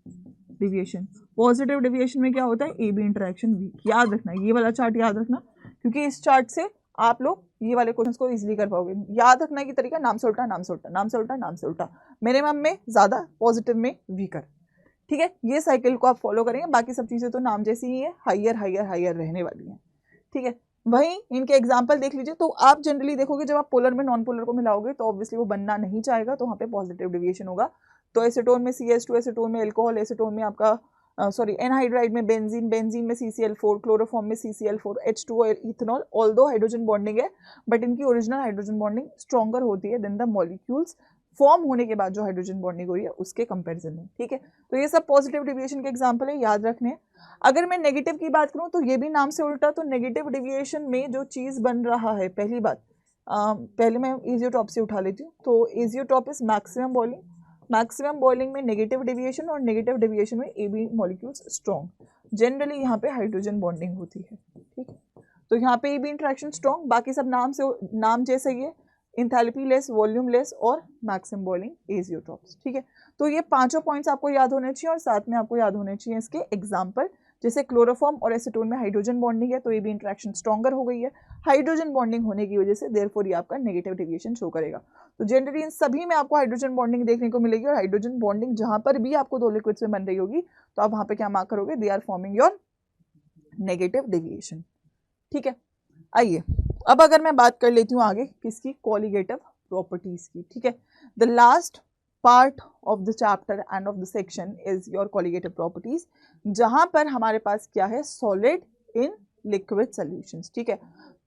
डेविएशन। पॉजिटिव डेविएशन में क्या होता है? AB interaction weak. याद रखना, ये वाला चार्ट याद रखना, क्योंकि इस चार्ट से आप लोग ये वाले क्वेश्चंस को इजीली कर पाओगे। याद रखने की तरीका नाम से उल्टा, नाम से उल्टा, नाम से उल्टा, नाम से उल्टा। मिनिमम में ज्यादा, पॉजिटिव में वीकर। ठीक है, ये साइकिल को आप फॉलो करेंगे। बाकी सब चीजें तो नाम जैसी ही है, हाइयर हाइयर हाइयर रहने वाली हैं। ठीक है, वहीं इनके एग्जाम्पल देख लीजिए। तो आप जनरली देखोगे जब आप पोलर में नॉन पोलर को मिलाओगे तो ऑब्वियसली वो बनना नहीं चाहेगा, तो वहाँ पे पॉजिटिव डेविएशन होगा। तो एसीटोन में CH2, एसीटोन में एल्कोहल, एसीटोन में आपका एनहाइड्राइड में बेंजीन, बेंजीन में CCl4, क्लोरोफॉर्म में CCl4, H2O ethanol. Although hydrogen bonding है बट इनकी ओरिजिनल हाइड्रोजन बॉन्डिंग स्ट्रॉन्गर होती है देन द मॉलिक्यूल्स फॉर्म होने के बाद जो हाइड्रोजन बॉन्डिंग हुई है उसके कंपैरिजन में। ठीक है, तो ये सब पॉजिटिव डेविएशन के एग्जांपल है, याद रखने हैं। अगर मैं नेगेटिव की बात करूं तो ये भी नाम से उल्टा। तो नेगेटिव डेविएशन में जो चीज बन रहा है, पहली बात पहले मैं एजियोट्रॉप से उठा लेती हूँ। तो azeotrope is maximum boiling. Maximum boiling में नेगेटिव डेविएशन, और नेगेटिव डेविएशन में एबी मॉलिक्यूल्स स्ट्रॉन्ग। जनरली यहाँ पे हाइड्रोजन बॉन्डिंग होती है। ठीक है, तो यहाँ पे एबी इंटरेक्शन स्ट्रॉन्ग, बाकी सब नाम जैसे ही है, इंथैल्पी लेस, वॉल्यूम लेस और मैक्सिमम बॉइलिंग एजियोट्रॉप्स। ठीक है, तो ये पांचों पॉइंट्स आपको याद होने चाहिए और साथ में आपको याद होने चाहिए इसके एग्जाम्पल। जैसे क्लोरोफॉर्म और एसीटोन में हाइड्रोजन बॉन्डिंग है तो ये भी इंटरेक्शन स्ट्रॉन्गर हो गई है। हाइड्रोजन बॉन्डिंग होने की वजह से देयरफॉर ये आपका नेगेटिव डेविएशन शो करेगा। तो जनरली इन सभी में आपको हाइड्रोजन बॉन्डिंग देखने को मिलेगी, और हाइड्रोजन बॉन्डिंग जहां पर भी आपको दो लिक्विड्स में बन रही होगी तो आप वहां पे क्या मार्क करोगे? They are forming your negative deviation. ठीक है, आइए अब अगर मैं बात कर लेती हूँ आगे किसकी? कॉलिगेटिव प्रॉपर्टीज की। ठीक है, the last part of the chapter end of the section is your colligative properties, जहां पर हमारे पास क्या है? Solid in liquid solutions. ठीक है,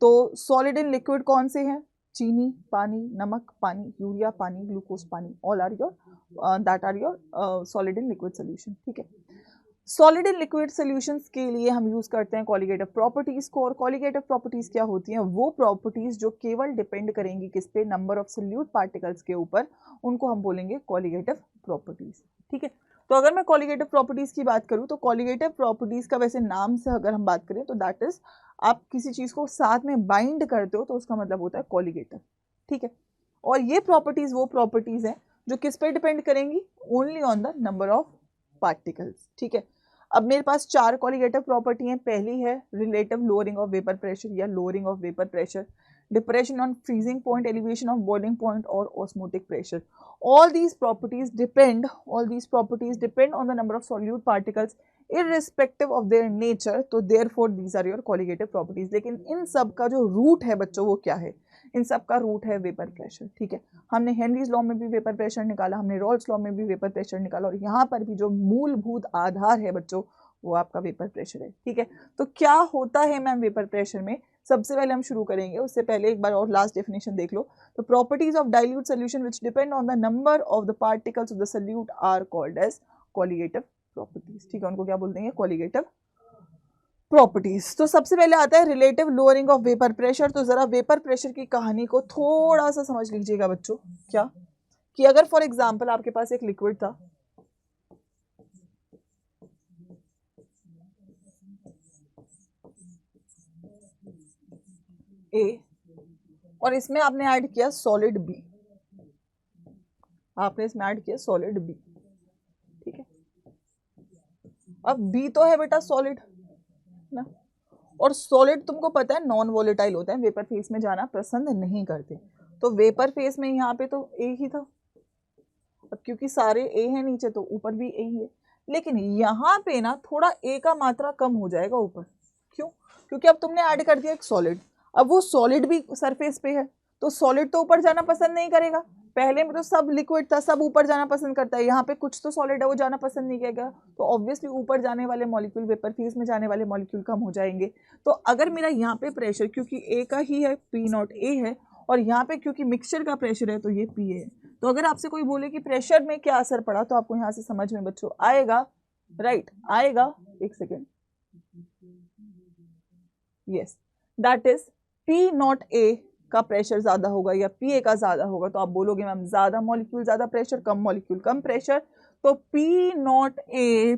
तो सॉलिड इन लिक्विड कौन से हैं? चीनी, पानी, नमक, पानी, यूरिया, पानी, ग्लूकोज, पानी, all are your that are your solid in liquid solution. ठीक है, सॉलिड इन लिक्विड सॉल्यूशंस के लिए हम यूज करते हैं कॉलिगेटिव प्रॉपर्टीज को। और कॉलिगेटिव प्रॉपर्टीज क्या होती हैं? वो प्रॉपर्टीज जो केवल डिपेंड करेंगी किस पे? नंबर ऑफ सोल्यूट पार्टिकल्स के ऊपर, उनको हम बोलेंगे कॉलिगेटिव प्रॉपर्टीज। ठीक है, तो अगर मैं कॉलिगेटिव प्रॉपर्टीज की बात करूं तो कॉलिगेटिव प्रॉपर्टीज का वैसे नाम से अगर हम बात करें तो दैट इज, आप किसी चीज को साथ में बाइंड करते हो तो उसका मतलब होता है कॉलिगेटिव। ठीक है, और ये प्रॉपर्टीज वो प्रॉपर्टीज हैं जो किस पे डिपेंड करेंगी, only on the number of particles. ठीक है, अब मेरे पास 4 कॉलिगेटिव प्रॉपर्टी हैं। पहली है relative lowering of vapour pressure या lowering of vapour pressure, depression on freezing point, elevation of boiling point और osmotic pressure. all these properties depend on the number of solute particles irrespective of their nature, तो therefore these are your colligative properties। लेकिन इन सब का जो root है बच्चों वो क्या है, इन सब का रूट है वेपर प्रेशर। ठीक है, हमने हेनरीज लॉ में भी वेपर प्रेशर निकाला, हमने रॉल्स लॉ में भी वेपर प्रेशर निकाला, और यहाँ पर भी जो मूलभूत आधार है बच्चों वो आपका वेपर प्रेशर है। ठीक है, तो क्या होता है मैम वेपर प्रेशर में, सबसे पहले हम शुरू करेंगे, उससे पहले एक बार और लास्ट डेफिनेशन देख लो। तो properties of dilute solution which depend on the number of the particles of the solute are called as colligative properties. ठीक है, उनको क्या बोलते हैं, कॉलिगेटिव प्रॉपर्टीज। तो सबसे पहले आता है relative lowering of vapour pressure. तो जरा वेपर प्रेशर की कहानी को थोड़ा सा समझ लीजिएगा बच्चों। क्या कि अगर फॉर एग्जाम्पल आपके पास एक लिक्विड था, ए, और इसमें आपने ऐड किया सॉलिड बी, आपने इसमें ऐड किया सॉलिड बी। ठीक है, अब बी तो है बेटा सॉलिड ना, और सॉलिड तुमको पता है नॉन वॉलेटाइल होता है, वेपर फेस में जाना पसंद नहीं करते। तो वेपर फेस में यहाँ पे तो ए ही था, अब क्योंकि सारे ए हैं नीचे तो ऊपर भी ए ही है, लेकिन यहाँ पे ना थोड़ा ए का मात्रा कम हो जाएगा ऊपर। क्यों, क्योंकि अब तुमने ऐड कर दिया एक सॉलिड, अब वो सॉलिड भी सरफेस पे है, तो सॉलिड तो ऊपर जाना पसंद नहीं करेगा। पहले में तो सब लिक्विड था, सब ऊपर जाना पसंद करता है, यहाँ पे कुछ तो सॉलिड है वो जाना पसंद नहीं करेगा, तो ऑब्वियसली ऊपर जाने वाले मॉलिक्यूल, वेपर फेज में जाने वाले मॉलिक्यूल कम हो जाएंगे। तो अगर मेरा यहाँ पे प्रेशर क्योंकि ए का ही है, पी नॉट ए है, और यहाँ पे क्योंकि मिक्सचर का प्रेशर है तो ये पी है, तो अगर आपसे कोई बोले कि प्रेशर में क्या असर पड़ा तो आपको यहाँ से समझ में बच्चों आएगा, राइट आएगा, एक second, yes, that is P not a का प्रेशर ज्यादा होगा या पी ए का ज्यादा होगा, तो आप बोलोगे मैम ज्यादा मॉलिक्यूल ज्यादा प्रेशर, कम मॉलिक्यूल कम प्रेशर, तो P not a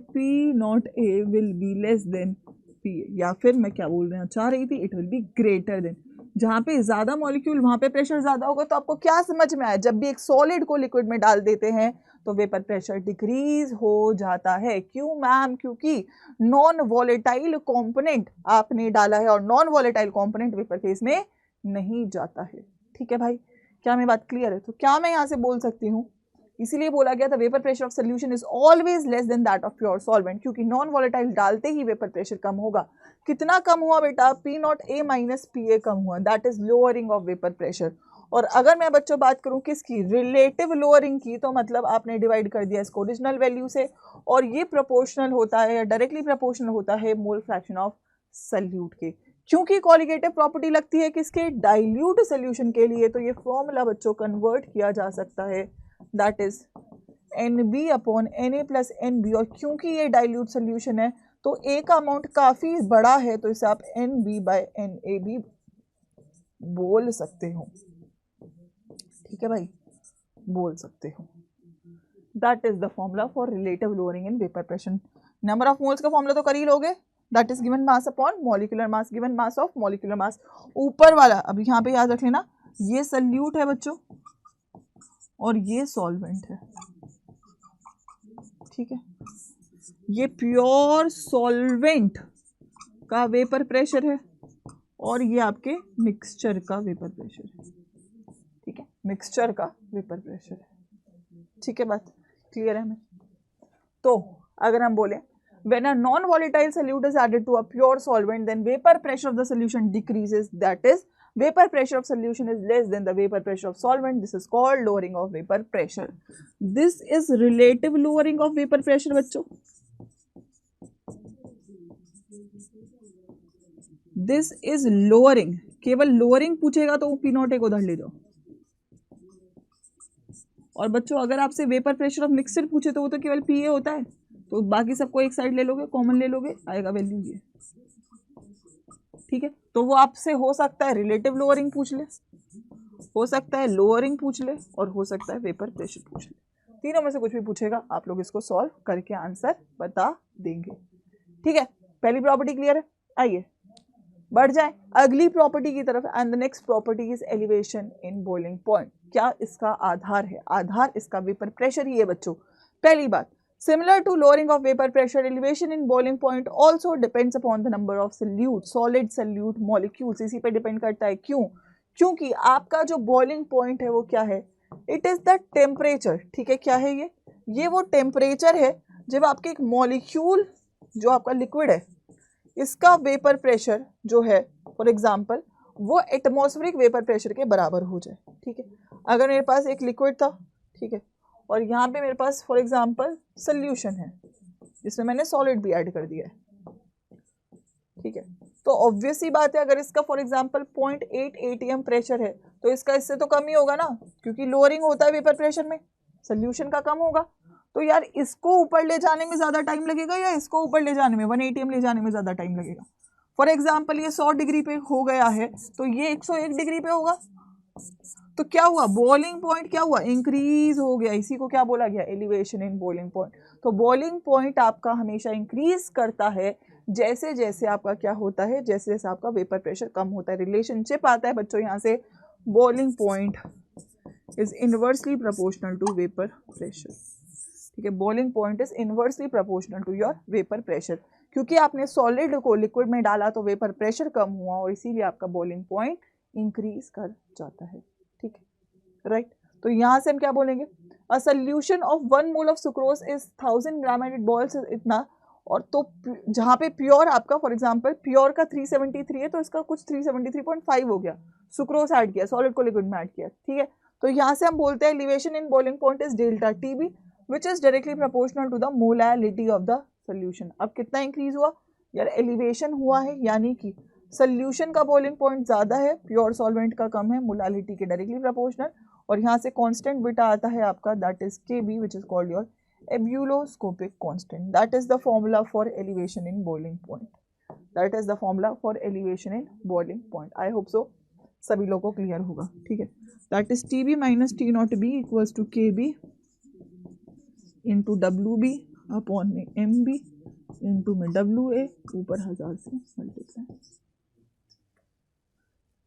will be less than P A, या फिर मैं क्या बोल रहा चाह रही थी, it will be greater than. जहाँ पे ज्यादा मॉलिक्यूल वहां पे प्रेशर ज्यादा होगा, तो आपको क्या समझ में आया, जब भी एक सॉलिड को लिक्विड में डाल देते हैं तो वेपर प्रेशर डिक्रीज हो जाता है। क्यों मैम, क्योंकि नॉन वॉलेटाइल कंपोनेंट आपने डाला है, और non volatile component vapour phase में नहीं जाता है। ठीक है भाई, क्या मेरी बात क्लियर है? तो क्या मैं यहाँ से बोल सकती हूँ, इसीलिए बोला गया था vapour pressure of solution is always less than that of pure solvent, क्योंकि नॉन वॉलेटाइल डालते ही वेपर प्रेशर कम होगा। कितना कम हुआ बेटा, P not A minus P A कम हुआ, that is lowering of vapour pressure. और अगर मैं बच्चों बात करूं किसकी, रिलेटिव लोअरिंग की, तो मतलब आपने डिवाइड कर दिया इसको ओरिजिनल वैल्यू से, और ये प्रोपोर्शनल होता है या डायरेक्टली प्रोपोर्शनल होता है मोल फ्रैक्शन ऑफ सल्यूट के। क्योंकि कॉलिगेटिव प्रॉपर्टी लगती है किसके, डाइल्यूट सोल्यूशन के लिए, तो ये फॉर्मूला बच्चों कन्वर्ट किया जा सकता है, that is NB upon Na plus NB, और क्योंकि ये डाइल्यूट सोल्यूशन है तो A का अमाउंट काफी बड़ा है, तो इसे आप NB बाय Na भी बोल सकते हो। ठीक है भाई, बोल सकते हो। That is the formula for relative lowering in vapour pressure. Number of moles का फॉर्मूला तो कर ही लोगे, that is given mass upon molecular mass, given mass of molecular mass. ऊपर वाला अब यहाँ पे याद रख लेना, ये सल्यूट है बच्चों और ये सॉल्वेंट है। ठीक है, ये प्योर सॉल्वेंट का वेपर प्रेशर है और ये आपके मिक्सचर का वेपर प्रेशर है। ठीक है, मिक्सचर का वेपर प्रेशर है। ठीक है, बात क्लियर है हमें? तो अगर हम बोले when a non-volatile solute is added to a pure solvent, then vapor pressure of the solution decreases, that is vapor pressure of solution is less than the vapor pressure of solvent. This is called lowering of vapor pressure. This is relative lowering of vapor pressure बच्चों। This is lowering, केवल lowering पूछेगा तो P not को धर ले जाओ। और बच्चों अगर आपसे वेपर प्रेशर ऑफ मिक्सचर पूछे तो वो तो केवल PA होता है, तो बाकी सबको एक साइड ले लोगे, कॉमन ले लोगे, आएगा वैल्यू ये। ठीक है, तो वो आपसे हो सकता है रिलेटिव लोअरिंग पूछ ले, हो सकता है लोअरिंग पूछ ले, और हो सकता है वेपर प्रेशर पूछ ले। तीनों में से कुछ भी पूछेगा, आप लोग इसको सॉल्व करके आंसर बता देंगे। ठीक है, पहली प्रॉपर्टी क्लियर है? आइए बढ़ जाए अगली प्रॉपर्टी की तरफ। And the next property is elevation in boiling point. क्या इसका आधार है? आधार इसका वेपर प्रेशर ही है बच्चों। पहली बात, similar to lowering of vapour pressure, elevation in boiling point also depends upon the number of solute solid solute molecules. इसी पे डिपेंड करता है। क्यों? क्योंकि आपका जो बॉइलिंग पॉइंट है वो क्या है? It is the temperature. ठीक है, क्या है ये वो टेम्परेचर है जब आपके एक मॉलिक्यूल जो आपका लिक्विड है इसका वेपर प्रेशर जो है फॉर एग्जांपल वो एटमॉस्फेरिक वेपर प्रेशर के बराबर हो जाए। ठीक है, अगर मेरे पास एक लिक्विड था, ठीक है, और यहाँ पे मेरे पास फॉर एग्जांपल सोल्यूशन है जिसमें मैंने सॉलिड भी ऐड कर दिया है। ठीक है, तो ऑब्वियस ही बात है अगर इसका फॉर एग्जांपल 0.8 atm प्रेशर है तो इसका इससे तो कम ही होगा ना, क्योंकि लोअरिंग होता है वेपर प्रेशर में, सोल्यूशन का कम होगा। तो यार इसको ऊपर ले जाने में ज़्यादा टाइम लगेगा या इसको ऊपर ले जाने में 1 atm ले जाने में ज़्यादा टाइम लगेगा? फॉर एग्जाम्पल ये 100 डिग्री पे हो गया है तो ये 101 डिग्री पे होगा। तो क्या हुआ? बॉइलिंग पॉइंट क्या हुआ? इंक्रीज हो गया। इसी को क्या बोला गया? Elevation in boiling point. तो बॉइलिंग पॉइंट आपका हमेशा इंक्रीज करता है जैसे जैसे आपका क्या होता है, जैसे जैसे आपका वेपर प्रेशर कम होता है। रिलेशनशिप आता है बच्चों यहाँ से, boiling point is inversely proportional to vapour pressure. ठीक है, boiling point is inversely proportional to your vapour pressure. क्योंकि आपने सॉलिड को लिक्विड में डाला तो वेपर प्रेशर कम हुआ और इसीलिए आपका बॉइलिंग पॉइंट इंक्रीज कर जाता है। ठीक है, राइट। तो यहाँ से हम क्या बोलेंगे? A solution of 1 mole of sucrose is 1000 gram and it boils इतना। और तो जहाँ पे प्योर आपका फॉर एग्जांपल प्योर का 373 है तो इसका कुछ 373.5 हो गया, सुक्रोज ऐड किया, सॉलिड को लिक्विड में ऐड किया। ठीक है, तो यहाँ से हम बोलते हैं elevation in boiling point is delta TB which is directly proportional to the molality of the solution. अब कितना इंक्रीज हुआ यार? एलिवेशन हुआ है, यानी कि सोल्यूशन का बॉइलिंग पॉइंट ज़्यादा है, प्योर सॉल्वेंट का कम है, मोलैलिटी के डायरेक्टली प्रोपोर्शनल। और यहाँ से कांस्टेंट बीटा आता है आपका, that is Kb which is called your ebuloscopic constant. That is the formula for elevation in boiling point. That is the formula for elevation in boiling point. I hope so सभी लोगों को clear होगा। ठीक है, that is Tb minus T naught B equals to Kb into WB upon में MB into में WA ऊपर 1000 से मल्टीप्लाई।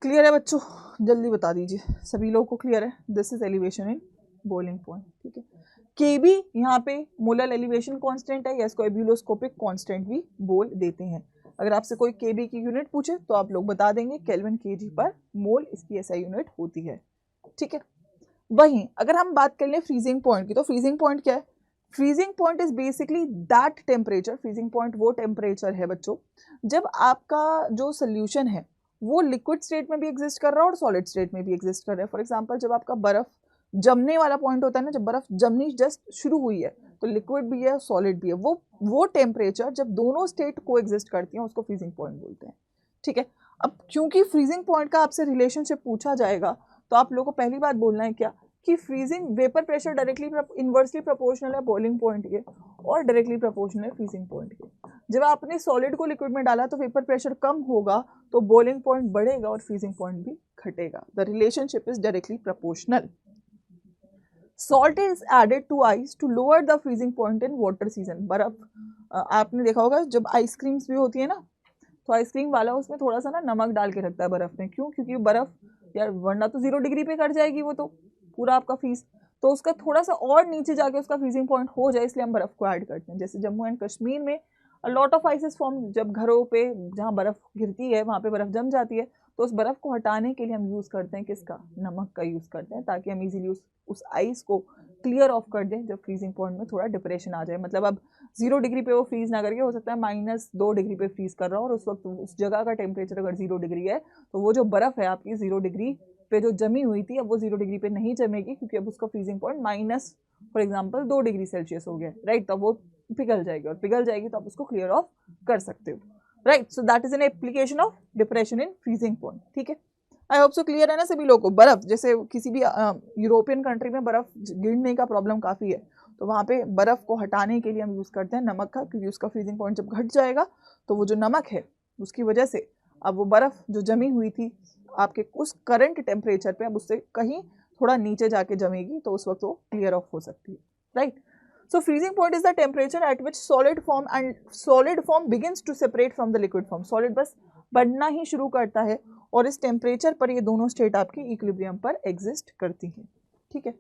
क्लियर है बच्चों? जल्दी बता दीजिए, सभी लोगों को क्लियर है? This is elevation in boiling point. ठीक है, Kb यहाँ पे मोलर एलिवेशन कांस्टेंट है या इसको एब्यूलोस्कोपिक कांस्टेंट भी बोल देते हैं। अगर आपसे कोई Kb की यूनिट पूछे तो आप लोग बता देंगे केल्विन kg पर मोल इसकी ऐसा यूनिट होती है। ठीक है, वहीं अगर हम बात कर लें फ्रीजिंग पॉइंट की, तो फ्रीजिंग पॉइंट क्या है? Freezing point is basically that temperature. Freezing point वो टेम्परेचर है बच्चों जब आपका जो सोल्यूशन है वो लिक्विड स्टेट में भी एग्जिस्ट कर रहा है और सॉलिड स्टेट में भी एग्जिस्ट कर रहा है। फॉर एग्जांपल जब आपका बर्फ जमने वाला पॉइंट होता है ना, जब बर्फ जमनी जस्ट शुरू हुई है तो लिक्विड भी है सॉलिड भी है, वो टेम्परेचर जब दोनों स्टेट को एग्जिस्ट करती हैं उसको फ्रीजिंग पॉइंट बोलते हैं। ठीक है, अब क्योंकि फ्रीजिंग पॉइंट का आपसे रिलेशनशिप पूछा जाएगा तो आप लोगों को पहली बात बोलना है क्या कि freezing vapour pressure directly inversely proportional है बॉइलिंग पॉइंट के और डायरेक्टली प्रोपोर्शनल है फ्रीजिंग पॉइंट के। जब आपने सॉलिड को लिक्विड में डाला तो वेपर प्रेशर कम होगा तो बॉइलिंग पॉइंट बढ़ेगा और फ्रीजिंग पॉइंट भी घटेगा। The relationship is directly proportional. Salt is added to ice to lower the freezing point in water season. बर्फ आपने देखा होगा जब आइसक्रीम्स भी होती है ना तो आइसक्रीम वाला उसमें थोड़ा सा ना नमक डाल के रखता है बर्फ में। क्यों? क्योंकि बर्फ यार वरना तो 0 डिग्री पे कर जाएगी वो तो पूरा आपका फ्रीज, तो उसका थोड़ा सा और नीचे जाके उसका फ्रीजिंग पॉइंट हो जाए इसलिए हम बर्फ को ऐड करते हैं। जैसे जम्मू एंड कश्मीर में लॉट ऑफ आइसेस फॉर्म, जब घरों पे जहाँ बर्फ गिरती है वहाँ पे बर्फ जम जाती है तो उस बर्फ को हटाने के लिए हम यूज़ करते हैं किसका? नमक का यूज़ करते हैं, ताकि हम इजीली उस आइस को क्लियर ऑफ कर दें जब फ्रीजिंग पॉइंट में थोड़ा डिप्रेशन आ जाए। मतलब अब 0 डिग्री पे वो फ्रीज ना करके हो सकता है -2 डिग्री पे फ्रीज कर रहा हो और उस वक्त उस जगह का टेम्परेचर अगर 0 डिग्री है तो वो जो बर्फ़ है आपकी 0 डिग्री पे जो जमी हुई थी अब वो 0 डिग्री पे नहीं जमेगी क्योंकि अब उसका freezing point minus for example 2 degree Celsius हो गया, राइट। तो वो पिघल जाएगी और पिघल जाएगी तो आप उसको क्लियर ऑफ कर सकते हो, right. So that is an application of depression in freezing point. ठीक है, आई होप सो क्लियर है ना सभी लोगों को? बर्फ जैसे किसी भी यूरोपियन कंट्री में बर्फ गिरने का प्रॉब्लम काफ़ी है तो वहाँ पे बर्फ़ को हटाने के लिए हम यूज़ करते हैं नमक का, क्योंकि उसका फ्रीजिंग पॉइंट जब घट जाएगा तो वो जो नमक है उसकी वजह से अब वो बर्फ़ जो जमी हुई थी आपके उस करंट टेम्परेचर पे अब उससे कहीं थोड़ा नीचे जाके जमेगी तो उस वक्त वो क्लियर ऑफ हो सकती है, right. So freezing point is the temperature at which solid form begins to separate from the liquid form. Solid बस बढ़ना ही शुरू करता है और इस टेम्परेचर पर ये दोनों स्टेट आपकी इक्विलिब्रियम पर एग्जिस्ट करती हैं, ठीक है।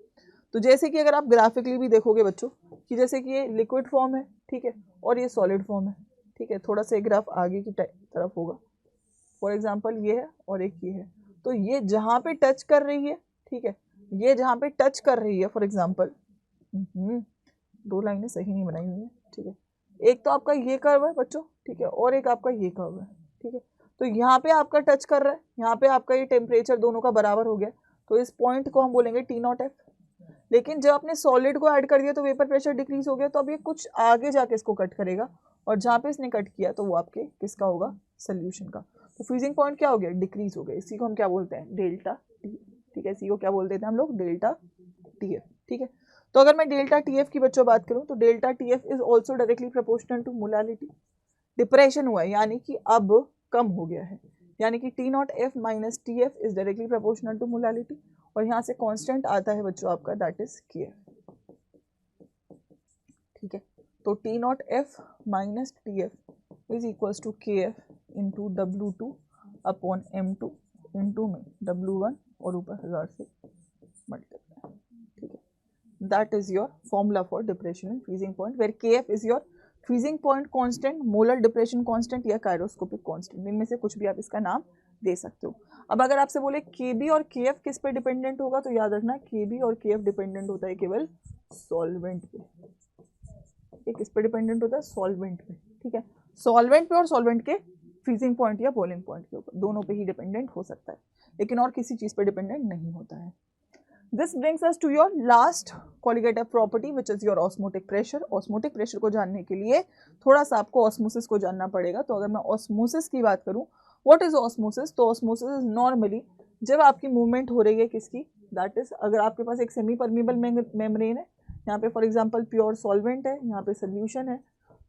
तो जैसे कि अगर आप ग्राफिकली भी देखोगे बच्चों कि जैसे कि ये लिक्विड फॉर्म है, ठीक है, और ये सॉलिड फॉर्म है, ठीक है, थोड़ा सा ग्राफ आगे की तरफ होगा, फॉर एग्जांपल ये है और एक ये है, तो ये जहाँ पे टच कर रही है, ठीक है, ये जहाँ पे टच कर रही है, फॉर एग्जांपल दो लाइनें सही नहीं बनाई हुई है, ठीक है, एक तो आपका ये कर्व है बच्चों, ठीक है, और एक आपका ये कर्व है, ठीक है, तो यहाँ पे आपका टच कर रहा है, यहाँ पे आपका ये टेम्परेचर दोनों का बराबर हो गया, तो इस पॉइंट को हम बोलेंगे T0F। लेकिन जब आपने सॉलिड को ऐड कर दिया तो वेपर प्रेशर डिक्रीज हो गया, तो अब ये कुछ आगे जाके इसको कट करेगा और जहाँ पे इसने कट किया तो वो आपके किसका होगा, सोल्यूशन का। तो फ्रीजिंग पॉइंट क्या हो गया, डिक्रीज हो गया, इसी को हम क्या बोलते हैं, डेल्टा टी, ठीक है, इसी को क्या बोलते थे हम लोग, डेल्टा टी एफ, ठीक है। तो अगर मैं डेल्टा टी एफ की बच्चों बात करूँ तो delta T F is also directly proportional to molality. Depression हुआ है यानी कि अब कम हो गया है, यानी कि T0F minus T F is directly proportional to molality, और यहाँ से कांस्टेंट आता है बच्चों आपका दैट इज KF, ठीक है। तो T0F minus T F is equals to KF into W2 upon M2 into में W1 और ऊपर 1000 से मल्टीप्लाई, ठीक है। That is your formula for depression in freezing point, where KF is your freezing point constant, molar depression constant या cryoscopic constant, इनमें से कुछ भी आप इसका नाम दे सकते हो। अब अगर आपसे बोले KB और KF किस पे डिपेंडेंट होगा, तो याद रखना KB और KF डिपेंडेंट होता है केवल सॉल्वेंट पे। ये किस पे डिपेंडेंट होता है, सॉल्वेंट पे, ठीक है, सॉल्वेंट पे और सॉल्वेंट के फ्रीजिंग पॉइंट या बॉइलिंग पॉइंट के ऊपर, दोनों पे ही डिपेंडेंट हो सकता है, लेकिन और किसी चीज पे डिपेंडेंट नहीं होता है। This brings us to your last colligative property which is your osmotic pressure. Osmotic pressure को जानने के लिए थोड़ा सा आपको ऑस्मोसिस को जानना पड़ेगा। तो अगर मैं ऑस्मोसिस की बात करूं, व्हाट इज ऑस्मोसिस, तो ऑस्मोसिस इज नॉर्मली जब आपकी मूवमेंट हो रही है किसकी, दैट इज अगर आपके पास एक सेमी परमिएबल मेम्ब्रेन है, यहाँ पे फॉर एग्जांपल प्योर सॉल्वेंट है, यहाँ पे सोल्यूशन है,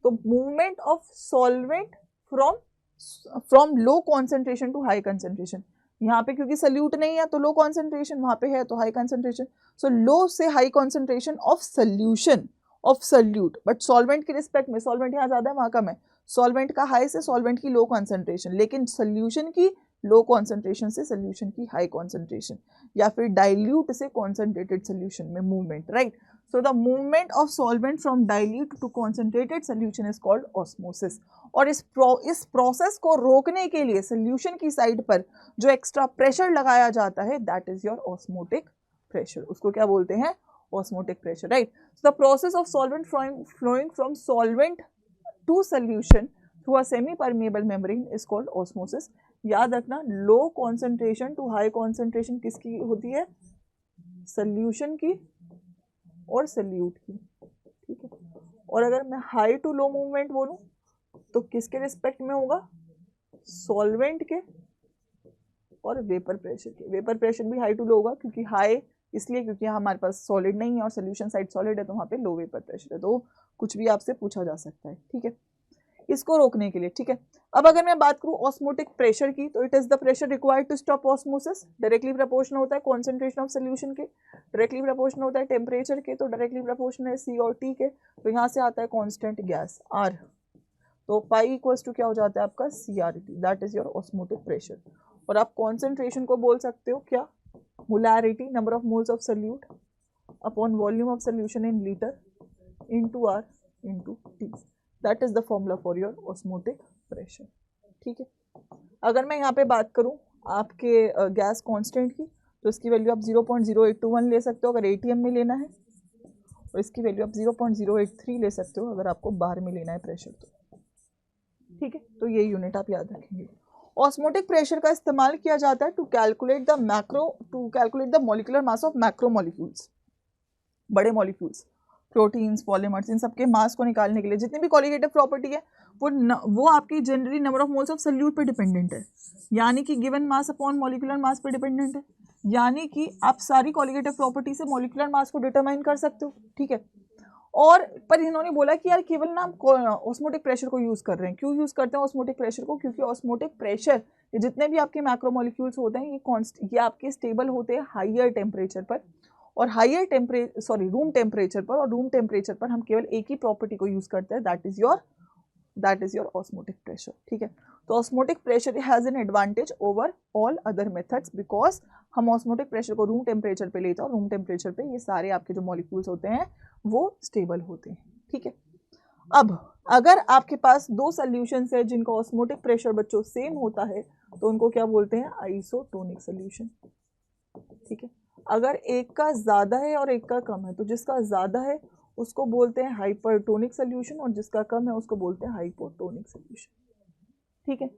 तो movement of solvent from low concentration to high concentration, यहाँ पे क्योंकि सल्यूट नहीं है तो लो कॉन्सेंट्रेशन, वहाँ पे है तो हाई कॉन्सेंट्रेशन, सो लो से high concentration of solution of solute, but solvent के रिस्पेक्ट में सॉल्वेंट यहाँ ज़्यादा है वहाँ कम है, सॉल्वेंट का हाई से सॉल्वेंट की लो कॉन्सेंट्रेशन, लेकिन सोल्यूशन की लो कॉन्सेंट्रेशन से सोल्यूशन की हाई कॉन्सेंट्रेशन, या फिर डाइल्यूट से कॉन्सेंट्रेटेड सोल्यूशन में movement, right. So the movement of solvent from dilute to concentrated solution is called osmosis। और इस प्रोसेस को रोकने के लिए सोल्यूशन की साइड पर जो एक्स्ट्रा प्रेशर लगाया जाता है that is your osmotic pressure, उसको क्या बोलते हैं, osmotic pressure, right. So the process of solvent flowing from solvent to solution through a semi permeable membrane is called osmosis. याद रखना low concentration to high concentration किसकी होती है, solution की और सल्यूट की, ठीक है। और अगर मैं हाई टू लो मूवमेंट बोलूं तो किसके रिस्पेक्ट में होगा, सॉल्वेंट के और वेपर प्रेशर के। वेपर प्रेशर भी हाई टू लो होगा, क्योंकि हाई इसलिए क्योंकि हमारे पास सॉलिड नहीं है और सोल्यूशन साइड सॉलिड है, तो वहाँ पे लो वेपर प्रेशर है, तो कुछ भी आपसे पूछा जा सकता है, ठीक है, इसको रोकने के लिए, ठीक है। अब अगर मैं बात करूं ऑस्मोटिक प्रेशर की, तो it is the pressure required to stop osmosis, directly proportional होता है कॉन्सेंट्रेशन ऑफ सोल्यूशन के, डायरेक्टली प्रोपोर्शनल होता है टेम्परेचर के, तो डायरेक्टली प्रोपोर्शनल है C और T के, तो यहाँ से आता है कांस्टेंट गैस R, तो पाई इक्वल्स टू क्या हो जाता है आपका CRT, that is your osmotic pressure. और आप कॉन्सेंट्रेशन को बोल सकते हो क्या, molarity, number of moles of solute upon volume of solution in litre into R into T, that is the formula for your osmotic pressure, ठीक है। अगर मैं यहाँ पे बात करूँ आपके गैस कांस्टेंट की, तो इसकी वैल्यू आप 0.0821 ले सकते हो अगर ATM में लेना है, और इसकी वैल्यू आप 0.083 ले सकते हो अगर आपको बार में लेना है प्रेशर, तो ठीक है। तो ये यूनिट आप याद रखेंगे। ऑस्मोटिक प्रेशर का इस्तेमाल किया जाता है to calculate the molecular mass of macro molecules, बड़े मॉलिक्यूल्स, प्रोटीन्स, पॉलीमर्स, इन सबके मास को निकालने के लिए। जितनी भी कोलिगेटिव प्रॉपर्टी है वो आपकी generally number of moles of solute पे डिपेंडेंट है, यानी कि given mass upon molecular mass पे डिपेंडेंट है, यानी कि आप सारी कोलिगेटिव प्रॉपर्टी से मॉलिक्यूलर मास को डिटरमाइन कर सकते हो, ठीक है। और पर इन्होंने बोला कि यार केवल ना हम ऑस्मोटिक प्रेशर को यूज़ कर रहे हैं। क्यों यूज़ करते हैं ऑस्मोटिक प्रेशर को, क्योंकि ऑस्मोटिक प्रेशर ये जितने भी आपके मैक्रोमोलिक्यूल्स होते हैं ये आपके स्टेबल होते हैं हाइयर टेम्परेचर पर, और रूम टेम्परेचर पर, और रूम टेम्परेचर पर हम केवल एक ही प्रॉपर्टी को यूज़ करते हैं, that is your that is your osmotic pressure. ठीक है, तो osmotic pressure has an advantage over all other methods because हम ऑस्मोटिक प्रेशर को रूम टेम्परेचर पे लेते हैं और रूम टेम्परेचर पे ये सारे आपके जो मॉलिक्यूल्स होते हैं वो स्टेबल होते हैं। ठीक है, अब अगर आपके पास दो सॉल्यूशंस है जिनका ऑस्मोटिक प्रेशर बच्चों सेम होता है तो उनको क्या बोलते हैं, आइसोटोनिक सॉल्यूशन। ठीक है, अगर एक का ज़्यादा है और एक का कम है तो जिसका ज़्यादा है उसको बोलते हैं हाइपरटोनिक सॉल्यूशन और जिसका कम है उसको बोलते हैं हाइपोटोनिक सॉल्यूशन। ठीक है,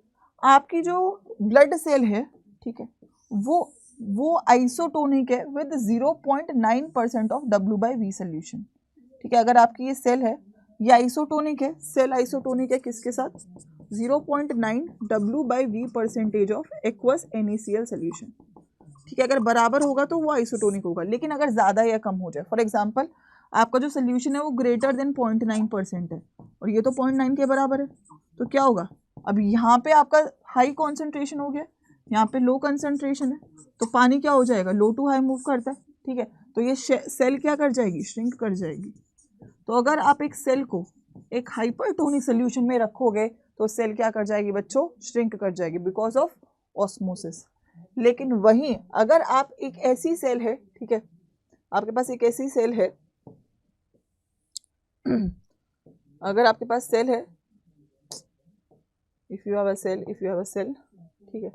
आपकी जो ब्लड सेल है, ठीक है, वो आइसोटोनिक है विद 0.9% ऑफ W/V सॉल्यूशन। ठीक है, अगर आपकी ये सेल है ये आइसोटोनिक है, सेल आइसोटोनिक है किसके साथ, 0.9 W/V% of aqueous NaCl solution. ठीक है, अगर बराबर होगा तो वो आइसोटोनिक होगा, लेकिन अगर ज़्यादा या कम हो जाए, फॉर एग्जांपल आपका जो सोल्यूशन है वो ग्रेटर देन 0.9% है और ये तो 0.9 के बराबर है, तो क्या होगा, अब यहाँ पे आपका हाई कॉन्सेंट्रेशन हो गया, यहाँ पे लो कंसंट्रेशन है, तो पानी क्या हो जाएगा, लो टू हाई मूव करता है। ठीक है, तो ये सेल क्या कर जाएगी, श्रिंक कर जाएगी। तो अगर आप एक सेल को एक हाइपरटोनिक सोल्यूशन में रखोगे तो सेल क्या कर जाएगी बच्चों, श्रिंक कर जाएगी बिकॉज ऑफ ऑस्मोसिस। लेकिन वहीं अगर आप एक ऐसी सेल है, ठीक है, आपके पास एक ऐसी सेल है, अगर आपके पास सेल है, if you have a cell, ठीक है,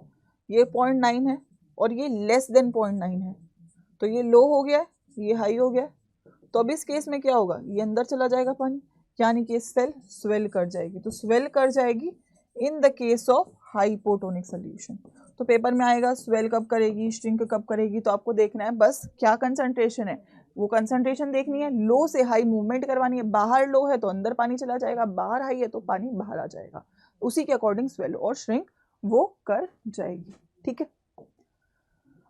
ये 0.9 है और ये लेस देन 0.9 है, तो ये लो हो गया, ये हाई हो गया, तो अब इस केस में क्या होगा, ये अंदर चला जाएगा पानी, यानी कि सेल स्वेल कर जाएगी। तो स्वेल कर जाएगी in the case of hypotonic solution. तो पेपर में आएगा स्वेल कब करेगी, श्रिंक कब करेगी, तो आपको देखना है बस क्या कंसंट्रेशन है, वो कंसंट्रेशन देखनी है, लो से हाई मूवमेंट करवानी है, बाहर लो है तो अंदर पानी चला जाएगा, बाहर हाई है तो पानी बाहर आ जाएगा, उसी के अकॉर्डिंग स्वेल और श्रिंक वो कर जाएगी। ठीक है,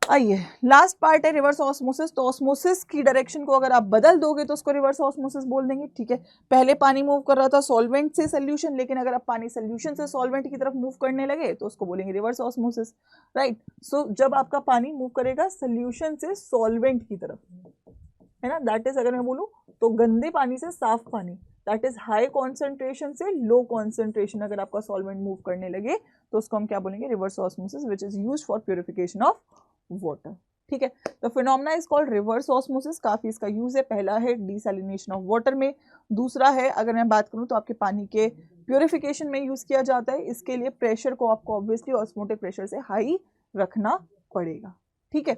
आइए लास्ट पार्ट है रिवर्स ऑस्मोसिस। तो ऑस्मोसिस की डायरेक्शन को अगर आप बदल दोगे तो उसको रिवर्स ऑस्मोसिस बोल देंगे। ठीक है, पहले पानी मूव कर रहा था सॉल्वेंट से सोल्यूशन, लेकिन अगर आप पानी सोल्यूशन से सॉल्वेंट की तरफ मूव करने लगे तो उसको बोलेंगे रिवर्स ऑस्मोसिस। राइट, सो जब आपका पानी मूव करेगा सोल्यूशन से सॉल्वेंट की तरफ, है ना, दैट इज, अगर मैं बोलूँ तो गंदे पानी से साफ पानी, दैट इज हाई कॉन्सेंट्रेशन से लो कॉन्सेंट्रेशन, अगर आपका सॉल्वेंट मूव करने लगे तो उसको हम क्या बोलेंगे, reverse osmosis, which is used for purification of water. ठीक है, तो phenomena is called reverse osmosis, काफी इसका यूज है। पहला है डिसैलिनेशन ऑफ वाटर में, दूसरा है अगर मैं बात करूं तो आपके पानी के प्यूरिफिकेशन में यूज किया जाता है। इसके लिए प्रेशर को आपको ऑब्वियसली ऑस्मोटिक प्रेशर से हाई रखना पड़ेगा। ठीक है,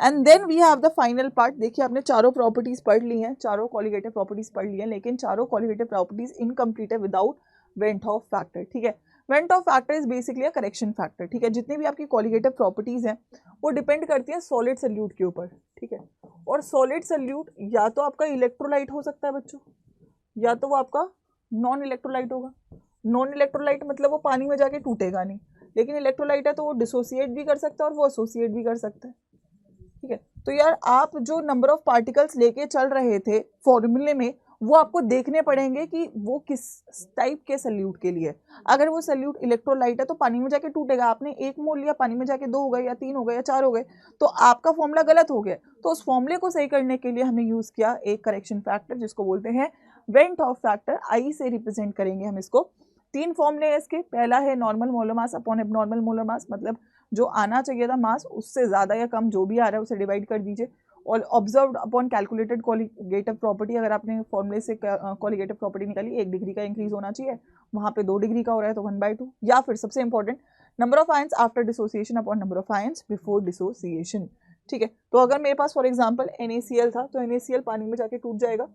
and then we have the final part. देखिए आपने चारों प्रॉपर्टीज पढ़ ली हैं, चारों कॉलिगेटिव प्रॉपर्टीज पढ़ ली हैं, लेकिन चारों कॉलिगेटिव प्रॉपर्टीज इनकम्प्लीट है विदाउट वेंट ऑफ फैक्टर। ठीक है, went of factor is basically a correction factor. ठीक है, जितनी भी आपकी कॉलिगेटिव प्रॉपर्टीज हैं वो डिपेंड करती है सॉलिड सोल्यूट के ऊपर। ठीक है, और सॉलिड सोल्यूट या तो आपका इलेक्ट्रोलाइट हो सकता है बच्चों, या तो वो आपका नॉन इलेक्ट्रोलाइट होगा। नॉन इलेक्ट्रोलाइट मतलब वो पानी में जाके टूटेगा नहीं, लेकिन इलेक्ट्रोलाइट है तो वो डिसोसिएट भी कर सकता है और वो एसोसिएट भी कर सकता है। ठीक है, तो यार आप जो नंबर ऑफ पार्टिकल्स लेके चल रहे थे फॉर्मूले में वो आपको देखने पड़ेंगे कि वो किस टाइप के सल्यूट के लिए। अगर वो सल्यूट इलेक्ट्रोलाइट है तो पानी में जाके टूटेगा, आपने एक मोल लिया, पानी में जाके 2 हो गए या 3 हो गए या 4 हो गए, तो आपका फॉर्मूला गलत हो गया। तो उस फॉर्मूले को सही करने के लिए हमने यूज किया एक करेक्शन फैक्टर जिसको बोलते हैं वेंट ऑफ फैक्टर। आई से रिप्रेजेंट करेंगे हम इसको। 3 फॉर्मूले हैं इसके। पहला है normal molar mass upon abnormal molar mass, मतलब जो आना चाहिए था मास उससे ज़्यादा या कम जो भी आ रहा है उसे डिवाइड कर दीजिए। और observed upon calculated colligative property, अगर आपने फॉर्मूले से कॉलिगेटिव प्रॉपर्टी निकाली 1 डिग्री का इंक्रीज होना चाहिए, वहाँ पे 2 डिग्री का हो रहा है तो 1/2। या फिर सबसे important number of ions after dissociation upon number of ions before dissociation. ठीक है, तो अगर मेरे पास फॉर एग्जाम्पल NaCl था तो NaCl पानी में जाके टूट जाएगा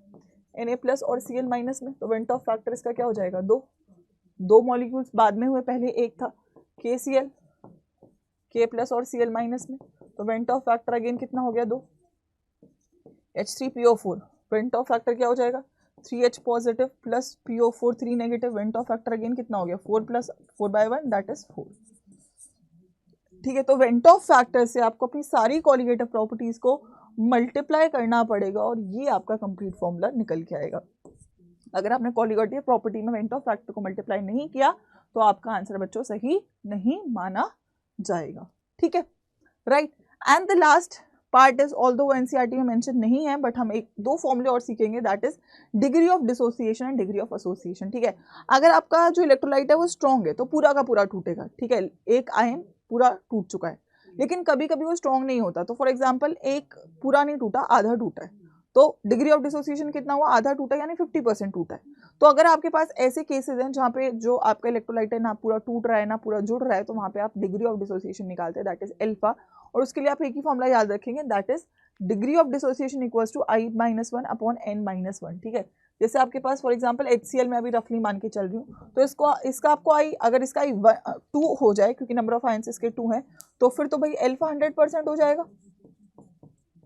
Na+ और Cl- में, तो वेंट ऑफ फैक्टर इसका क्या हो जाएगा, 2 मॉलिक्यूल्स बाद में हुए, पहले एक था KCl, K+ और Cl- में, तो वेंट ऑफ फैक्टर अगेन कितना हो गया, 2। H3PO4, वेंट ऑफ फैक्टर क्या हो जाएगा, 3H positive plus PO4 3 negative, went of factor again कितना हो गया, 4 + 4/1 दैट इज 4। ठीक है, तो वेंट ऑफ फैक्टर से आपको अपनी सारी कॉलिगेटिव प्रॉपर्टीज को मल्टीप्लाई करना पड़ेगा और ये आपका कंप्लीट फॉर्मूला निकल के आएगा। अगर आपने कॉलिगेटिव प्रॉपर्टी में वेंट ऑफ फैक्टर को मल्टीप्लाई नहीं किया तो आपका आंसर बच्चों सही नहीं माना जाएगा। ठीक है, right, and the last part is although NCERT में मेंशन नहीं है, बट हम एक दो फॉर्मूले और सीखेंगे, that is degree of dissociation and degree of association. ठीक है, अगर आपका जो इलेक्ट्रोलाइट है वो स्ट्रॉन्ग है तो पूरा का पूरा टूटेगा। ठीक है, एक आयन पूरा टूट चुका है, लेकिन कभी कभी वो स्ट्रॉन्ग नहीं होता, तो फॉर एग्जाम्पल एक पूरा नहीं टूटा, आधा टूटा है, तो डिग्री ऑफ डिसोसिएशन कितना हुआ, आधा टूटा, यानी 50% टूटा है। तो अगर आपके पास ऐसे केसेस हैं जहाँ पे जो आपका इलेक्ट्रोलाइट है ना पूरा टूट रहा है ना पूरा जुड़ रहा है, तो वहाँ पे आप डिग्री ऑफ डिसोसिएशन निकालते हैं, दैट इज एल्फा। और उसके लिए आप एक ही फॉर्मूला याद रखेंगे, that is degree of dissociation equals to I-1/n-1। ठीक है, जैसे आपके पास फॉर एग्जाम्पल HCl में अभी रफली मान के चल रही हूँ, तो इसका आपको I, अगर इसका I 2 हो जाए, क्योंकि नंबर ऑफ आयंस इसके 2 हैं, तो फिर तो भाई एल्फा 100% हो जाएगा,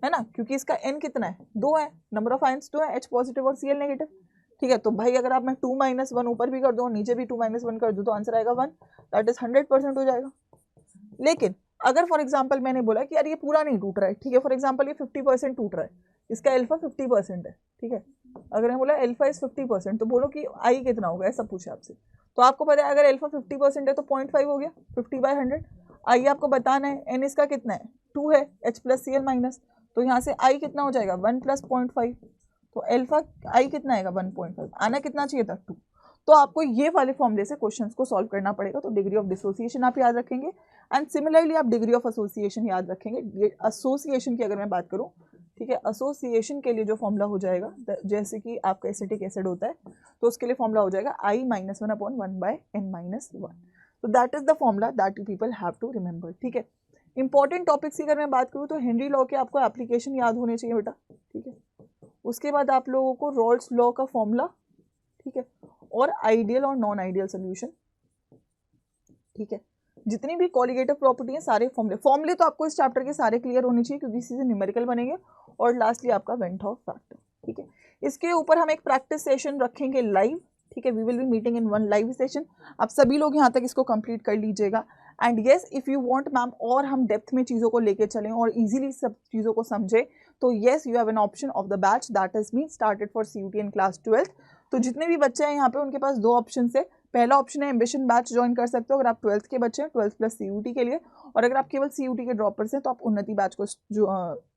है ना, क्योंकि इसका n कितना है, 2 है, नंबर ऑफ आयंस 2 है, H पॉजिटिव और Cl नेगेटिव। ठीक है, तो भाई अगर आप मैं 2-1 ऊपर भी कर दूँ और नीचे भी 2-1 कर दूँ, तो आंसर आएगा 1, दैट इज 100% हो जाएगा। लेकिन अगर फॉर एग्जाम्पल मैंने बोला कि यार ये पूरा नहीं टूट रहा है, ठीक है, फॉर एग्जाम्पल ये 50% टूट रहा है, इसका एल्फा 50% है। ठीक है, अगर मैं बोला एल्फा इज 50%, तो बोलो कि आई कितना होगा, ऐसा पूछे आपसे, तो आपको पता है अगर एल्फा 50% है तो 0.5 हो गया, 50/100। आई आपको बताना है, एन इसका कितना है, 2 है, H + Cl माइनस, तो यहाँ से आई कितना हो जाएगा, 1 + 0.5, तो एल्फा आई कितना आएगा, 1.5, आना कितना चाहिए था, 2। तो आपको ये वाले फॉर्मूले से क्वेश्चंस को सॉल्व करना पड़ेगा। तो डिग्री ऑफ डिसोसिएशन आप याद रखेंगे, एंड सिमिलरली आप डिग्री ऑफ एसोसिएशन याद रखेंगे। ये एसोसिएशन की अगर मैं बात करूँ, ठीक है, एसोसिएशन के लिए जो फॉर्मूला हो जाएगा, जैसे कि आपका एसिटिक एसिड होता है, तो उसके लिए फॉर्मूला हो जाएगा I-1/1/n-1। तो that is the formula that you people have to remember. ठीक है, इंपॉर्टेंट टॉपिक्स की अगर मैं बात करूँ तो हेनरी लॉ के आपको एप्लीकेशन याद होने चाहिए बेटा। ठीक है, उसके बाद आप लोगों को रॉल्स लॉ का फॉर्मूला, ठीक है, और आइडियल और नॉन आइडियल सोल्यूशन। ठीक है, जितनी भी कॉलिगेटिव प्रॉपर्टी है सारे फॉर्मूले तो आपको इस चैप्टर के सारे क्लियर होने चाहिए, क्योंकि इसी से न्यूमेरिकल बनेंगे। और लास्टली आपका वेंट हॉफ फैक्टर। ठीक है, इसके ऊपर हम एक प्रैक्टिस सेशन रखेंगे लाइव। ठीक है, we will be meeting in 1 live session. आप सभी लोग यहाँ तक इसको कंप्लीट कर लीजिएगा। And yes, if you want ma'am और हम डेप्थ में चीज़ों को लेके चलें और इजीली सब चीज़ों को समझें, तो yes you have an option of the batch that is me started for CUT in class 12th। तो जितने भी बच्चे हैं यहाँ पे उनके पास 2 ऑप्शन है। पहला ऑप्शन है एम्बिशन बैच ज्वाइन कर सकते हो अगर आप 12th के बच्चे हैं, 12th + CUT के लिए। और अगर आप केवल CUT के ड्रॉपर्स हैं तो आप उन्नति बैच को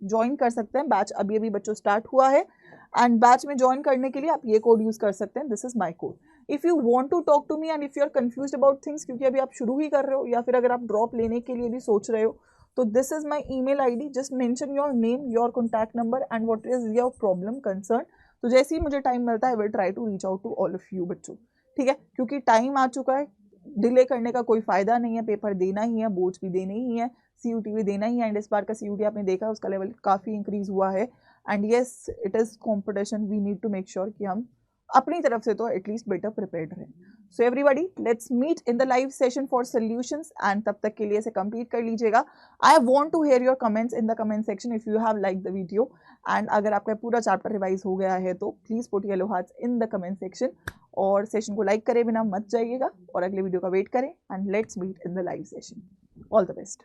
ज्वाइन कर सकते हैं। बैच अभी अभी बच्चों स्टार्ट हुआ है, एंड बैच में ज्वाइन करने के लिए आप ये कोड यूज कर सकते हैं, this is my code. If you want to talk to me and if you are confused about things, क्योंकि अभी आप शुरू ही कर रहे हो या फिर अगर आप ड्रॉप लेने के लिए भी सोच रहे हो, तो this is my email ID। Just mention your name, your contact number and what is your problem concern. तो जैसे ही मुझे टाइम मिलता है I will try to reach out to all of you बच्चों। ठीक है, क्योंकि टाइम आ चुका है, डिले करने का कोई फायदा नहीं है, पेपर देना ही है, बोर्ड्स भी देने ही है, CUT भी देना ही है। एंड इस बार का CUT आपने देखा उसका लेवल काफ़ी इंक्रीज हुआ है। And yes, it is competition, we need to make sure कि हम अपनी तरफ से तो एटलीस्ट बेटर प्रिपेयर्ड रहें। So everybody, let's meet in the live session for solutions. And तब तक के लिए इसे कंप्लीट कर लीजिएगा। I want to hear your comments in the comment section if you have like the video. And अगर आपका पूरा चैप्टर रिवाइज हो गया है तो please put yellow hearts in the comment section. और सेशन को लाइक करे बिना मत जाइएगा और अगले वीडियो का वेट करें। And let's meet in the live session. All the best.